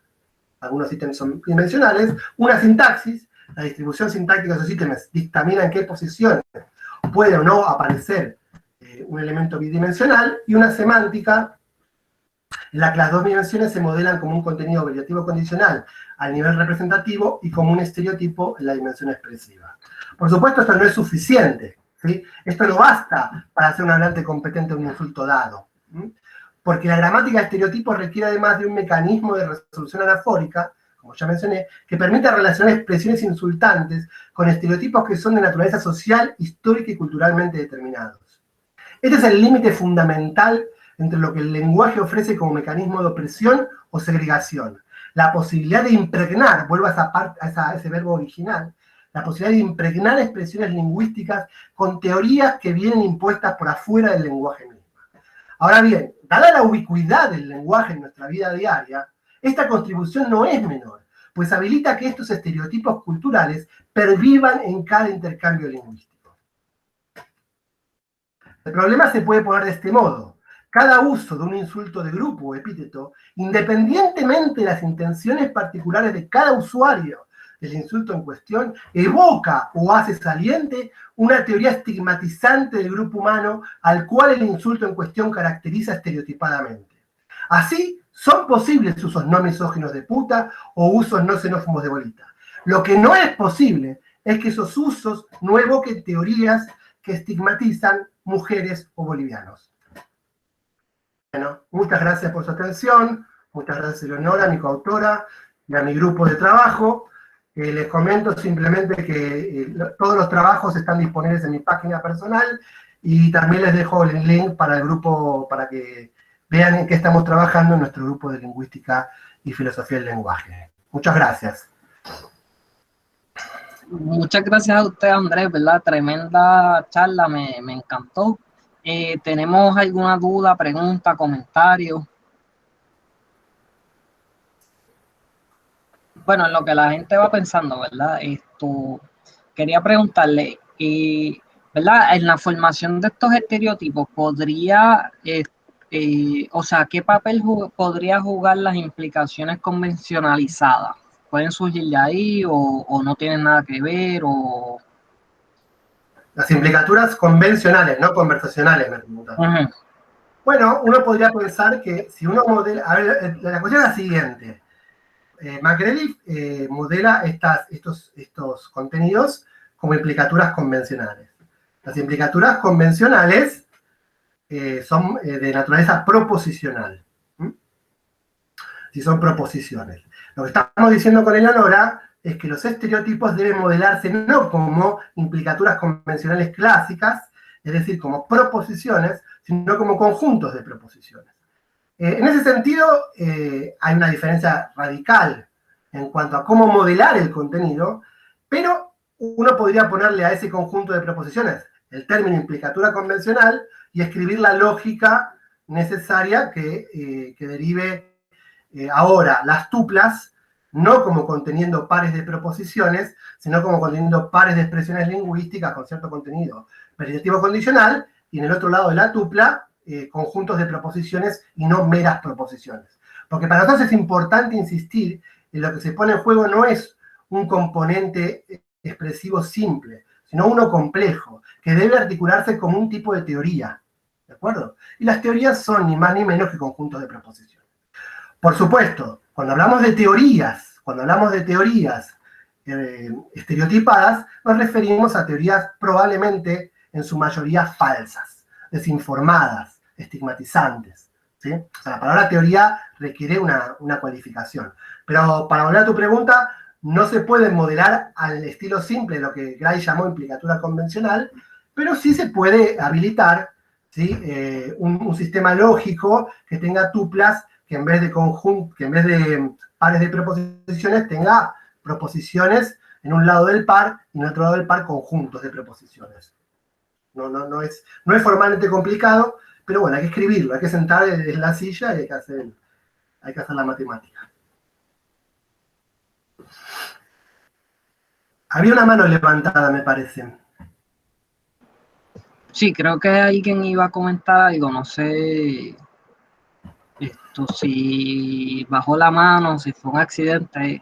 algunos ítems son dimensionales, una sintaxis, la distribución sintáctica de esos ítems dictamina en qué posición puede o no aparecer un elemento bidimensional, y una semántica, en la que las dos dimensiones se modelan como un contenido variativo condicional al nivel representativo y como un estereotipo en la dimensión expresiva. Por supuesto, esto no es suficiente, ¿sí? Esto no basta para hacer un hablante competente en un insulto dado, ¿sí? Porque la gramática de estereotipos requiere además de un mecanismo de resolución anafórica, como ya mencioné, que permita relacionar expresiones insultantes con estereotipos que son de naturaleza social, histórica y culturalmente determinados. Este es el límite fundamental entre lo que el lenguaje ofrece como mecanismo de opresión o segregación. La posibilidad de impregnar, vuelvo a ese verbo original, la posibilidad de impregnar expresiones lingüísticas con teorías que vienen impuestas por afuera del lenguaje mismo. Ahora bien, dada la ubicuidad del lenguaje en nuestra vida diaria, esta contribución no es menor, pues habilita que estos estereotipos culturales pervivan en cada intercambio lingüístico. El problema se puede poner de este modo. Cada uso de un insulto de grupo o epíteto, independientemente de las intenciones particulares de cada usuario del insulto en cuestión, evoca o hace saliente una teoría estigmatizante del grupo humano al cual el insulto en cuestión caracteriza estereotipadamente. Así, son posibles usos no misóginos de puta o usos no xenófobos de bolita. Lo que no es posible es que esos usos no evoquen teorías que estigmatizan mujeres o bolivianos. Bueno, muchas gracias por su atención, muchas gracias a Eleonora, mi coautora, y a mi grupo de trabajo. Les comento simplemente que todos los trabajos están disponibles en mi página personal, y también les dejo el link para el grupo, para que vean en qué estamos trabajando en nuestro grupo de Lingüística y Filosofía del Lenguaje. Muchas gracias. Muchas gracias a usted, Andrés, ¿verdad? Tremenda charla, me encantó. ¿Tenemos alguna duda, pregunta, comentario? Bueno, en lo que la gente va pensando, ¿verdad? Quería preguntarle, ¿verdad? En la formación de estos estereotipos, ¿podría, o sea, qué papel podría jugar las implicaciones convencionalizadas? ¿Pueden surgir de ahí o no tienen nada que ver? Las implicaturas convencionales, no conversacionales, me preguntan. Uh-huh. Bueno, uno podría pensar que si uno modela... A ver, la cuestión es la siguiente. McGready modela estos contenidos como implicaturas convencionales. Las implicaturas convencionales son de naturaleza proposicional. Si son proposiciones. Lo que estamos diciendo con Eleonora es que los estereotipos deben modelarse no como implicaturas convencionales clásicas, es decir, como proposiciones, sino como conjuntos de proposiciones. En ese sentido, hay una diferencia radical en cuanto a cómo modelar el contenido, pero uno podría ponerle a ese conjunto de proposiciones el término implicatura convencional y escribir la lógica necesaria que derive ahora las tuplas, no como conteniendo pares de proposiciones, sino como conteniendo pares de expresiones lingüísticas con cierto contenido peritativo condicional, y en el otro lado de la tupla, conjuntos de proposiciones y no meras proposiciones. Porque para nosotros es importante insistir y lo que se pone en juego no es un componente expresivo simple, sino uno complejo, que debe articularse como un tipo de teoría, ¿de acuerdo? Y las teorías son ni más ni menos que conjuntos de proposiciones. Por supuesto, cuando hablamos de teorías estereotipadas, nos referimos a teorías probablemente en su mayoría falsas, desinformadas, estigmatizantes, ¿sí? O sea, la palabra teoría requiere una cualificación. Pero para volver a tu pregunta, no se puede modelar al estilo simple, lo que Gray llamó implicatura convencional, pero sí se puede habilitar, ¿sí? Un sistema lógico que tenga tuplas que en vez de pares de proposiciones tenga proposiciones en un lado del par y en otro lado del par conjuntos de proposiciones. No es formalmente complicado, pero bueno, hay que escribirlo, hay que sentar en la silla y hay que hacer la matemática. Había una mano levantada, me parece. Sí, creo que alguien iba a comentar algo, no sé si bajó la mano, si fue un accidente.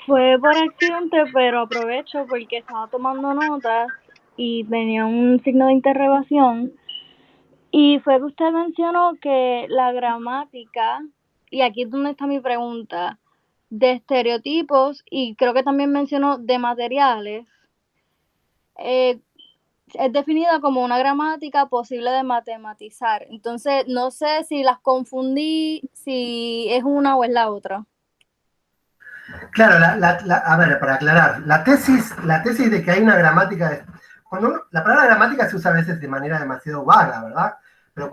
Fue por accidente, pero aprovecho porque estaba tomando notas y tenía un signo de interrogación. Y fue que usted mencionó que la gramática, y aquí es donde está mi pregunta, de estereotipos, y creo que también mencionó de materiales, es definida como una gramática posible de matematizar. Entonces, no sé si las confundí, si es una o es la otra. Claro, a ver, para aclarar, la tesis de que hay una gramática, la palabra gramática se usa a veces de manera demasiado vaga, ¿verdad? Pero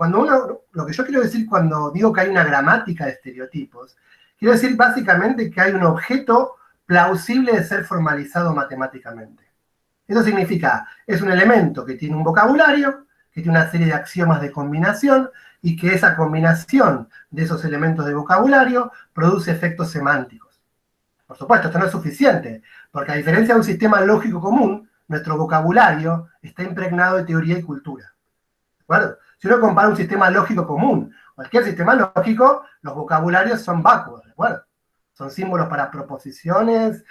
lo que yo quiero decir cuando digo que hay una gramática de estereotipos, quiero decir básicamente que hay un objeto plausible de ser formalizado matemáticamente. Eso significa, es un elemento que tiene un vocabulario, que tiene una serie de axiomas de combinación, y que esa combinación de esos elementos de vocabulario produce efectos semánticos. Por supuesto, esto no es suficiente, porque a diferencia de un sistema lógico común, nuestro vocabulario está impregnado de teoría y cultura. ¿De acuerdo? Si uno compara un sistema lógico común, cualquier sistema lógico, los vocabularios son vacuos, ¿de acuerdo? Son símbolos para proposiciones,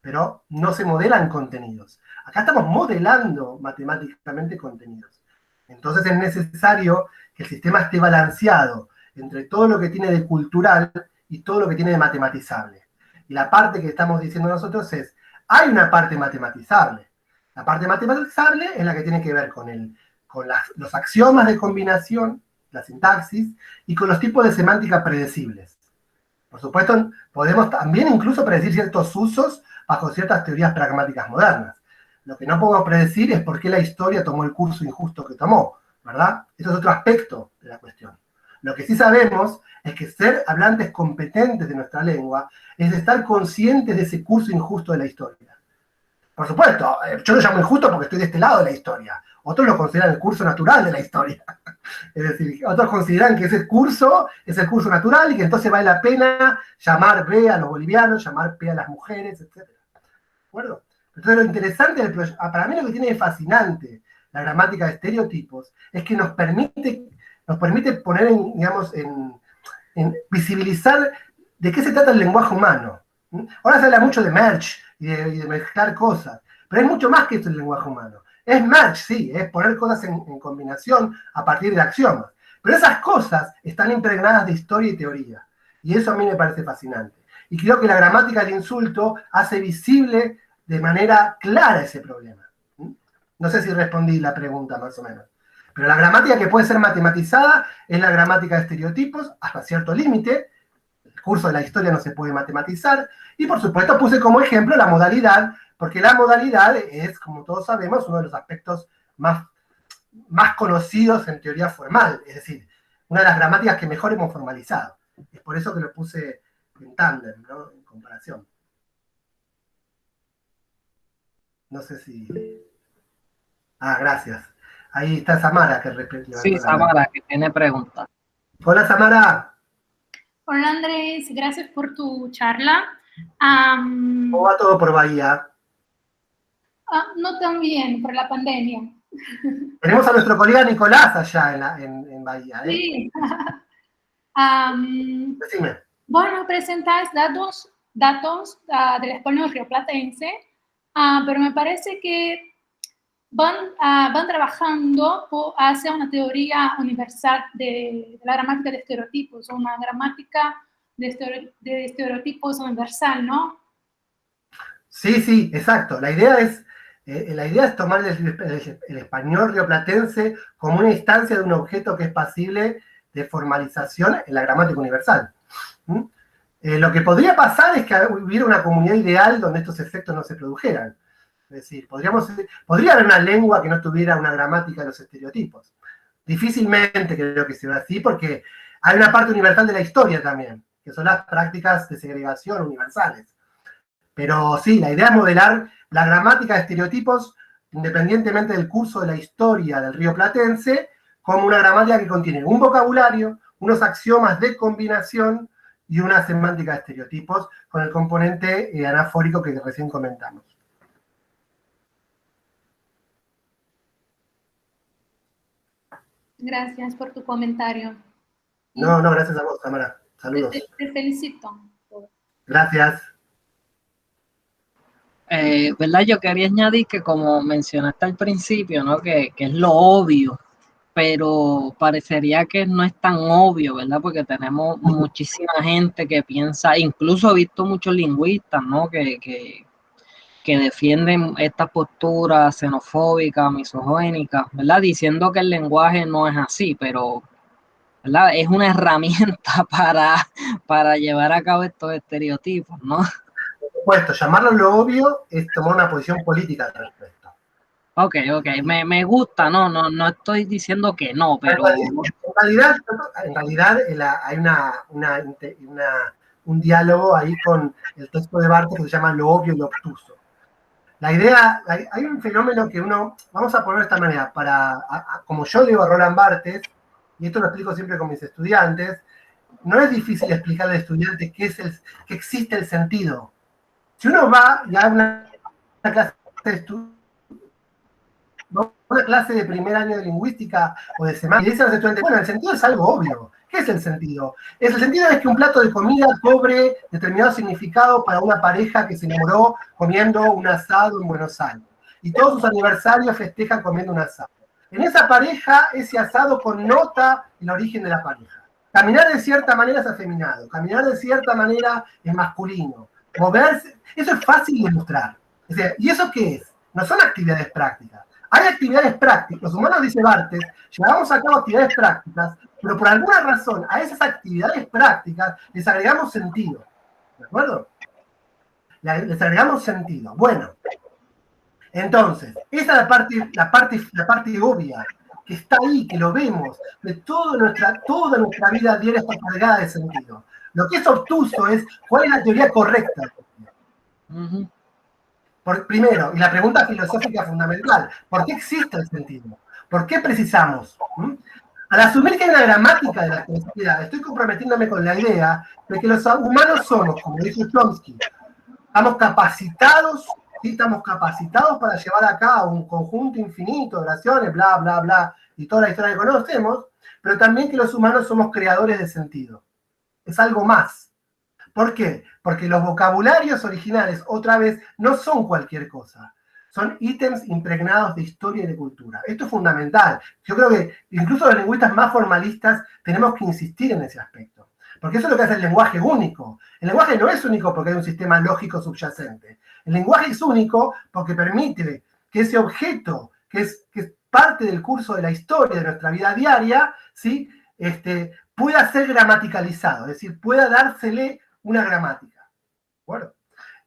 pero no se modelan contenidos. Acá estamos modelando matemáticamente contenidos. Entonces es necesario que el sistema esté balanceado entre todo lo que tiene de cultural y todo lo que tiene de matematizable. Y la parte que estamos diciendo nosotros es, hay una parte matematizable. La parte matematizable es la que tiene que ver con los axiomas de combinación, la sintaxis, y con los tipos de semántica predecibles. Por supuesto, podemos también incluso predecir ciertos usos bajo ciertas teorías pragmáticas modernas. Lo que no podemos predecir es por qué la historia tomó el curso injusto que tomó, ¿verdad? Eso es otro aspecto de la cuestión. Lo que sí sabemos es que ser hablantes competentes de nuestra lengua es estar conscientes de ese curso injusto de la historia. Por supuesto, yo lo llamo injusto porque estoy de este lado de la historia. Otros lo consideran el curso natural de la historia. Es decir, otros consideran que ese curso es el curso natural y que entonces vale la pena llamar B a los bolivianos, llamar P a las mujeres, etc. ¿De acuerdo? Entonces lo interesante para mí lo que tiene de fascinante la gramática de estereotipos es que nos permite poner en visibilizar de qué se trata el lenguaje humano. Ahora se habla mucho de merge y de mezclar cosas, pero es mucho más que esto el lenguaje humano. Es merge, sí, es poner cosas en combinación a partir de axiomas, pero esas cosas están impregnadas de historia y teoría, y eso a mí me parece fascinante. Y creo que la gramática del insulto hace visible de manera clara ese problema. No sé si respondí la pregunta más o menos. Pero la gramática que puede ser matematizada es la gramática de estereotipos hasta cierto límite. El curso de la historia no se puede matematizar. Y por supuesto puse como ejemplo la modalidad, porque la modalidad es, como todos sabemos, uno de los aspectos más conocidos en teoría formal. Es decir, una de las gramáticas que mejor hemos formalizado. Es por eso que lo puse en tándem, ¿no? En comparación. No sé si... Ah, gracias. Ahí está Samara que levantó Sí, Samara, que tiene preguntas. Hola, Samara. Hola, Andrés. Gracias por tu charla. ¿Cómo va todo por Bahía? No tan bien, por la pandemia. Tenemos a nuestro colega Nicolás allá en Bahía. Sí. Decime. Bueno, presentas datos del español rioplatense, pero me parece que van trabajando hacia una teoría universal de la gramática de estereotipos, o una gramática de estereotipos universal, ¿no? Sí, sí, exacto. La idea es tomar el español rioplatense como una instancia de un objeto que es pasible de formalización en la gramática universal. ¿Mm? Lo que podría pasar es que hubiera una comunidad ideal donde estos efectos no se produjeran. Es decir, podría haber una lengua que no tuviera una gramática de los estereotipos. Difícilmente creo que sea así, porque hay una parte universal de la historia también, que son las prácticas de segregación universales. Pero sí, la idea es modelar la gramática de estereotipos, independientemente del curso de la historia del rioplatense, como una gramática que contiene un vocabulario, unos axiomas de combinación y una semántica de estereotipos, con el componente anafórico que recién comentamos. Gracias por tu comentario. No, gracias a vos, Tamara. Saludos. Te felicito. Gracias. ¿Verdad? Yo quería añadir que, como mencionaste al principio, ¿no? Que es lo obvio, pero parecería que no es tan obvio, ¿verdad? Porque tenemos muchísima gente que piensa, incluso he visto muchos lingüistas, ¿no? Que defienden esta postura xenofóbica, misogénica, ¿verdad? Diciendo que el lenguaje no es así, pero, ¿verdad? Es una herramienta para llevar a cabo estos estereotipos, ¿no? Por supuesto, llamarlo lo obvio es tomar una posición política al respecto. Ok, me gusta, no estoy diciendo que no, pero... En realidad hay un diálogo ahí con el texto de Barthes que se llama lo obvio y lo obtuso. La idea, hay un fenómeno que vamos a poner de esta manera, como yo leo a Roland Barthes, y esto lo explico siempre con mis estudiantes, no es difícil explicarle al estudiante que existe el sentido. Si uno va y habla una clase de primer año de lingüística o de semana, y dicen a los estudiantes, bueno, el sentido es algo obvio. ¿Qué es el sentido? El sentido es que un plato de comida cobre determinado significado para una pareja que se enamoró comiendo un asado en Buenos Aires. Y todos sus aniversarios festejan comiendo un asado. En esa pareja, ese asado connota el origen de la pareja. Caminar de cierta manera es afeminado, caminar de cierta manera es masculino. Moverse, eso es fácil de mostrar. O sea, ¿y eso qué es? No son actividades prácticas. Hay actividades prácticas, los humanos, dice Barthes, llevamos a cabo actividades prácticas, pero por alguna razón a esas actividades prácticas les agregamos sentido. ¿De acuerdo? Les agregamos sentido. Bueno, entonces, esa es la parte obvia, que está ahí, que lo vemos, de toda nuestra vida diaria está cargada de sentido. Lo que es obtuso es, ¿cuál es la teoría correcta? Primero, y la pregunta filosófica fundamental, ¿por qué existe el sentido? ¿Por qué precisamos? Al asumir que hay una gramática de la felicidad, estoy comprometiéndome con la idea de que los humanos somos, como dice Chomsky, estamos capacitados para llevar a cabo un conjunto infinito de oraciones, bla, bla, bla, y toda la historia que conocemos, pero también que los humanos somos creadores de sentido. Es algo más. ¿Por qué? Porque los vocabularios originales, otra vez, no son cualquier cosa. Son ítems impregnados de historia y de cultura. Esto es fundamental. Yo creo que incluso los lingüistas más formalistas tenemos que insistir en ese aspecto. Porque eso es lo que hace el lenguaje único. El lenguaje no es único porque hay un sistema lógico subyacente. El lenguaje es único porque permite que ese objeto, que es parte del curso de la historia de nuestra vida diaria, ¿sí? Pueda ser gramaticalizado, es decir, pueda dársele una gramática. Bueno,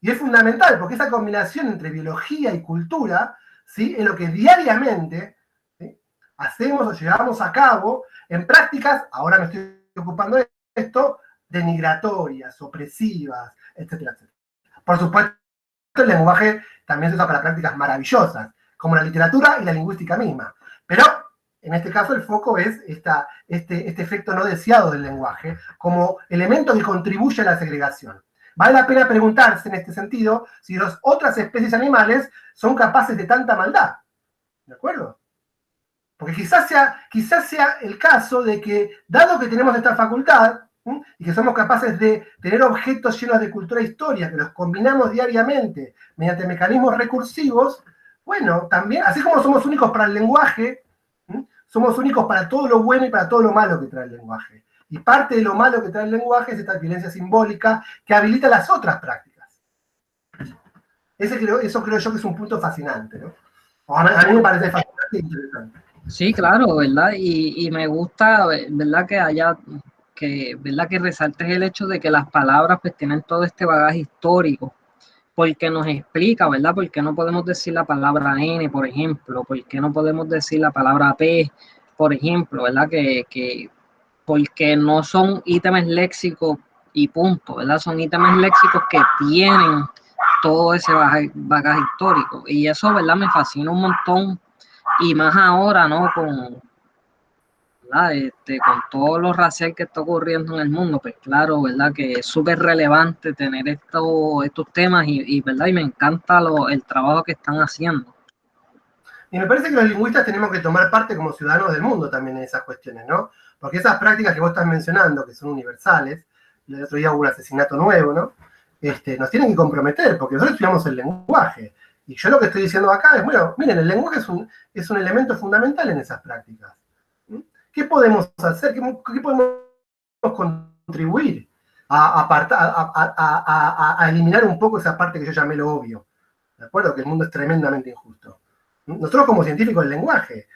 y es fundamental porque esa combinación entre biología y cultura, ¿sí? Es lo que diariamente, ¿sí?, hacemos o llevamos a cabo en prácticas, ahora me estoy ocupando de esto, denigratorias, opresivas, etcétera, etcétera. Por supuesto, el lenguaje también se usa para prácticas maravillosas, como la literatura y la lingüística misma. Pero en este caso el foco es este efecto no deseado del lenguaje como elemento que contribuye a la segregación. Vale la pena preguntarse en este sentido si las otras especies animales son capaces de tanta maldad. ¿De acuerdo? Porque quizás sea el caso de que, dado que tenemos esta facultad, y que somos capaces de tener objetos llenos de cultura e historia, que los combinamos diariamente mediante mecanismos recursivos, bueno, también, así como somos únicos para el lenguaje, somos únicos para todo lo bueno y para todo lo malo que trae el lenguaje. Y parte de lo malo que trae el lenguaje es esta violencia simbólica que habilita las otras prácticas. Eso creo yo que es un punto fascinante, ¿no? A mí me parece fascinante e interesante. Sí, claro, ¿verdad? Y me gusta, ¿verdad? ¿Verdad? Que resaltes el hecho de que las palabras pues tienen todo este bagaje histórico, porque nos explica, ¿verdad? ¿Por qué no podemos decir la palabra N, por ejemplo? ¿Por qué no podemos decir la palabra P, por ejemplo? ¿Verdad? Porque no son ítems léxicos y punto, ¿verdad? Son ítems léxicos que tienen todo ese bagaje histórico. Y eso, ¿verdad? Me fascina un montón. Y más ahora, ¿no? Con todo lo racial que está ocurriendo en el mundo, pues claro, ¿verdad? Que es súper relevante tener estos temas ¿verdad? Y me encanta el trabajo que están haciendo. Y me parece que los lingüistas tenemos que tomar parte como ciudadanos del mundo también en esas cuestiones, ¿no? Porque esas prácticas que vos estás mencionando, que son universales, el otro día hubo un asesinato nuevo, ¿no? Nos tienen que comprometer, porque nosotros estudiamos el lenguaje. Y yo lo que estoy diciendo acá es, bueno, miren, el lenguaje es un elemento fundamental en esas prácticas. ¿Qué podemos hacer? ¿Qué podemos contribuir a eliminar un poco esa parte que yo llamé lo obvio? ¿De acuerdo? Que el mundo es tremendamente injusto. Nosotros como científicos del lenguaje,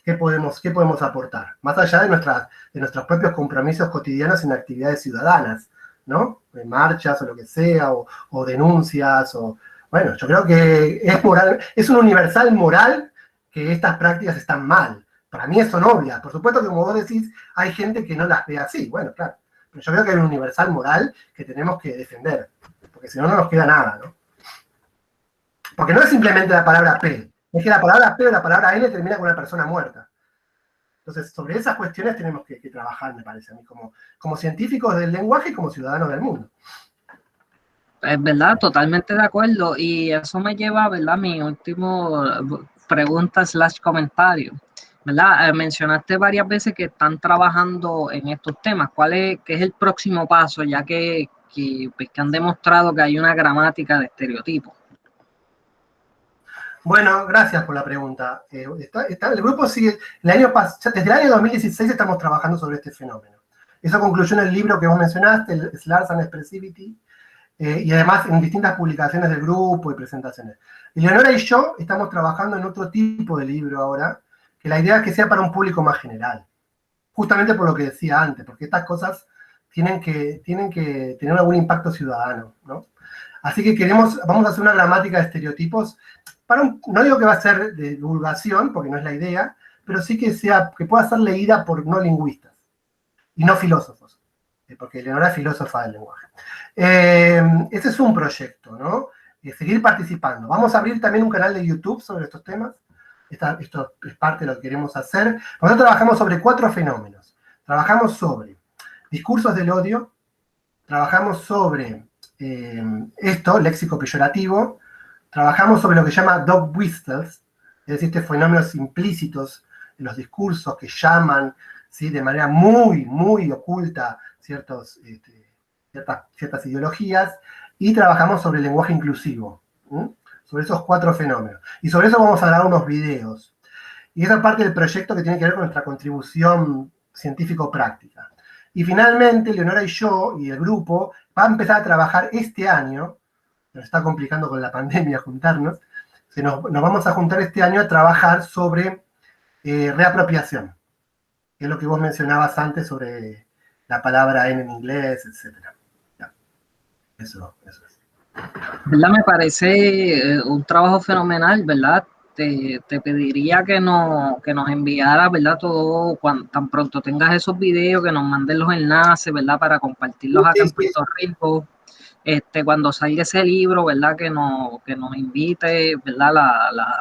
¿qué podemos aportar? Más allá de nuestros propios compromisos cotidianos en actividades ciudadanas, ¿no? En marchas o lo que sea, o denuncias, bueno, yo creo que es un universal moral que estas prácticas están mal. Para mí son obvias. Por supuesto que, como vos decís, hay gente que no las ve así. Bueno, claro. Pero yo creo que hay un universal moral que tenemos que defender. Porque si no, no nos queda nada, ¿no? Porque no es simplemente la palabra P. Es que la palabra P o la palabra N termina con una persona muerta. Entonces, sobre esas cuestiones tenemos que trabajar, me parece a mí, como científicos del lenguaje y como ciudadanos del mundo. Es verdad, totalmente de acuerdo. Y eso me lleva, ¿verdad? Mi último pregunta / comentario. ¿Verdad? Mencionaste varias veces que están trabajando en estos temas. ¿Qué es el próximo paso, ya que han demostrado que hay una gramática de estereotipos? Bueno, gracias por la pregunta. El grupo sigue, desde el año 2016 estamos trabajando sobre este fenómeno. Eso concluyó en el libro que vos mencionaste, el Slurs and Expressivity, y además en distintas publicaciones del grupo y presentaciones. Eleonora y yo estamos trabajando en otro tipo de libro ahora, que la idea es que sea para un público más general. Justamente por lo que decía antes, porque estas cosas tienen que tener algún impacto ciudadano, ¿no? Así que vamos a hacer una gramática de estereotipos, no digo que va a ser de divulgación, porque no es la idea, pero sí que pueda ser leída por no lingüistas y no filósofos, porque Eleonora es filósofa del lenguaje. Este es un proyecto, ¿no? Seguir participando. Vamos a abrir también un canal de YouTube sobre estos temas. Esto es parte de lo que queremos hacer. Nosotros trabajamos sobre 4 fenómenos. Trabajamos sobre discursos del odio, trabajamos sobre léxico peyorativo, trabajamos sobre lo que se llama dog whistles, es decir, estos fenómenos implícitos en los discursos que llaman, ¿sí?, de manera muy, muy oculta ciertas ideologías, y trabajamos sobre el lenguaje inclusivo, sobre esos 4 fenómenos. Y sobre eso vamos a dar unos videos. Y esa es parte del proyecto que tiene que ver con nuestra contribución científico-práctica. Y finalmente, Leonora y yo, y el grupo, va a empezar a trabajar este año, nos está complicando con la pandemia juntarnos, nos vamos a juntar este año a trabajar sobre reapropiación, que es lo que vos mencionabas antes sobre la palabra N en inglés, etc. Eso es. ¿Verdad? Me parece un trabajo fenomenal, ¿verdad? Te pediría que nos enviaras, ¿verdad? Todo, tan pronto tengas esos videos, que nos mandes los enlaces, ¿verdad? Para compartirlos acá en Puerto Rico. Cuando salga ese libro, ¿verdad? Que nos invite, ¿verdad?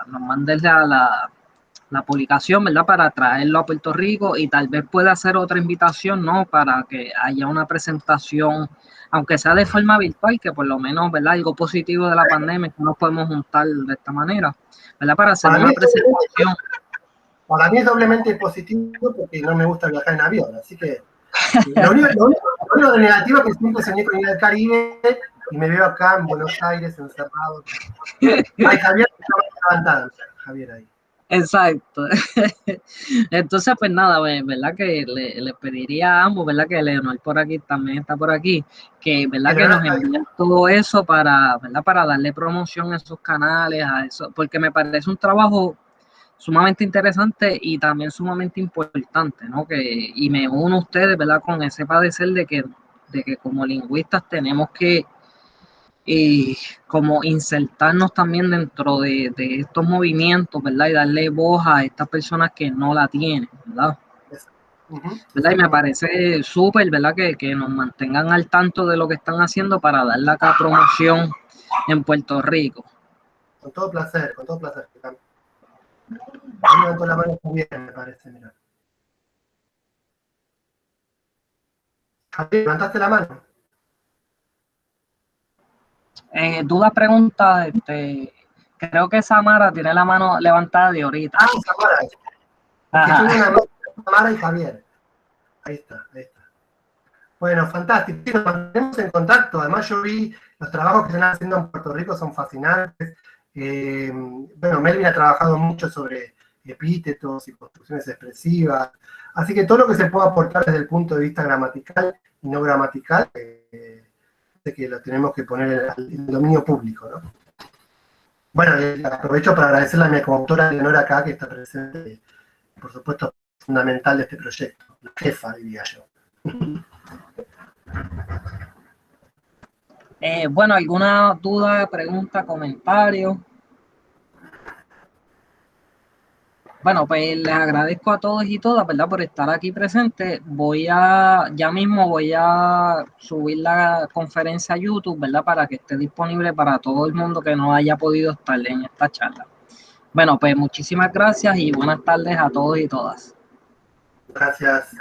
Nos mandes la publicación, ¿verdad? Para traerlo a Puerto Rico, y tal vez pueda hacer otra invitación, ¿no? Para que haya una presentación, aunque sea de forma virtual, que por lo menos, ¿verdad? Algo positivo de la pandemia es que nos podemos juntar de esta manera, ¿verdad? Para hacer una presentación. Para mí es doblemente positivo porque no me gusta viajar en avión, así que lo único de negativo es que siempre soñé con ir al Caribe y me veo acá en Buenos Aires encerrado. Ay, Javier, está levantado, Javier ahí. Exacto. Entonces, pues nada, ¿verdad? Que le pediría a ambos, ¿verdad? Que Leonor por aquí también está por aquí, que, ¿verdad? Que nos envíen todo eso para, ¿verdad? Para darle promoción a esos canales, a eso, porque me parece un trabajo sumamente interesante y también sumamente importante, ¿no? Y me uno a ustedes, ¿verdad? Con ese padecer de que como lingüistas tenemos que como insertarnos también dentro de estos movimientos, ¿verdad? Y darle voz a estas personas que no la tienen, ¿verdad? ¿Verdad? Y me parece súper, ¿verdad? Que nos mantengan al tanto de lo que están haciendo para darle acá promoción en Puerto Rico. Con todo placer, con todo placer. Ahí levantó la mano también, me parece, mira. Javier, ¿levantaste la mano? Duda, pregunta, creo que Samara tiene la mano levantada de ahorita. Ah, Samara. Es que yo una Samara y Javier. Ahí está, ahí está. Bueno, fantástico. Sí, nos mantenemos en contacto. Además, yo vi los trabajos que están haciendo en Puerto Rico, son fascinantes. Bueno, Melvin ha trabajado mucho sobre epítetos y construcciones expresivas. Así que todo lo que se pueda aportar desde el punto de vista gramatical y no gramatical, que lo tenemos que poner en el dominio público, ¿no? Bueno, aprovecho para agradecerle a mi coautora Leonora acá, que está presente, por supuesto, fundamental de este proyecto, la jefa, diría yo. Bueno, ¿alguna duda, pregunta, comentario? Bueno, pues les agradezco a todos y todas, ¿verdad? Por estar aquí presentes. Ya mismo voy a subir la conferencia a YouTube, ¿verdad? Para que esté disponible para todo el mundo que no haya podido estar en esta charla. Bueno, pues muchísimas gracias y buenas tardes a todos y todas. Gracias.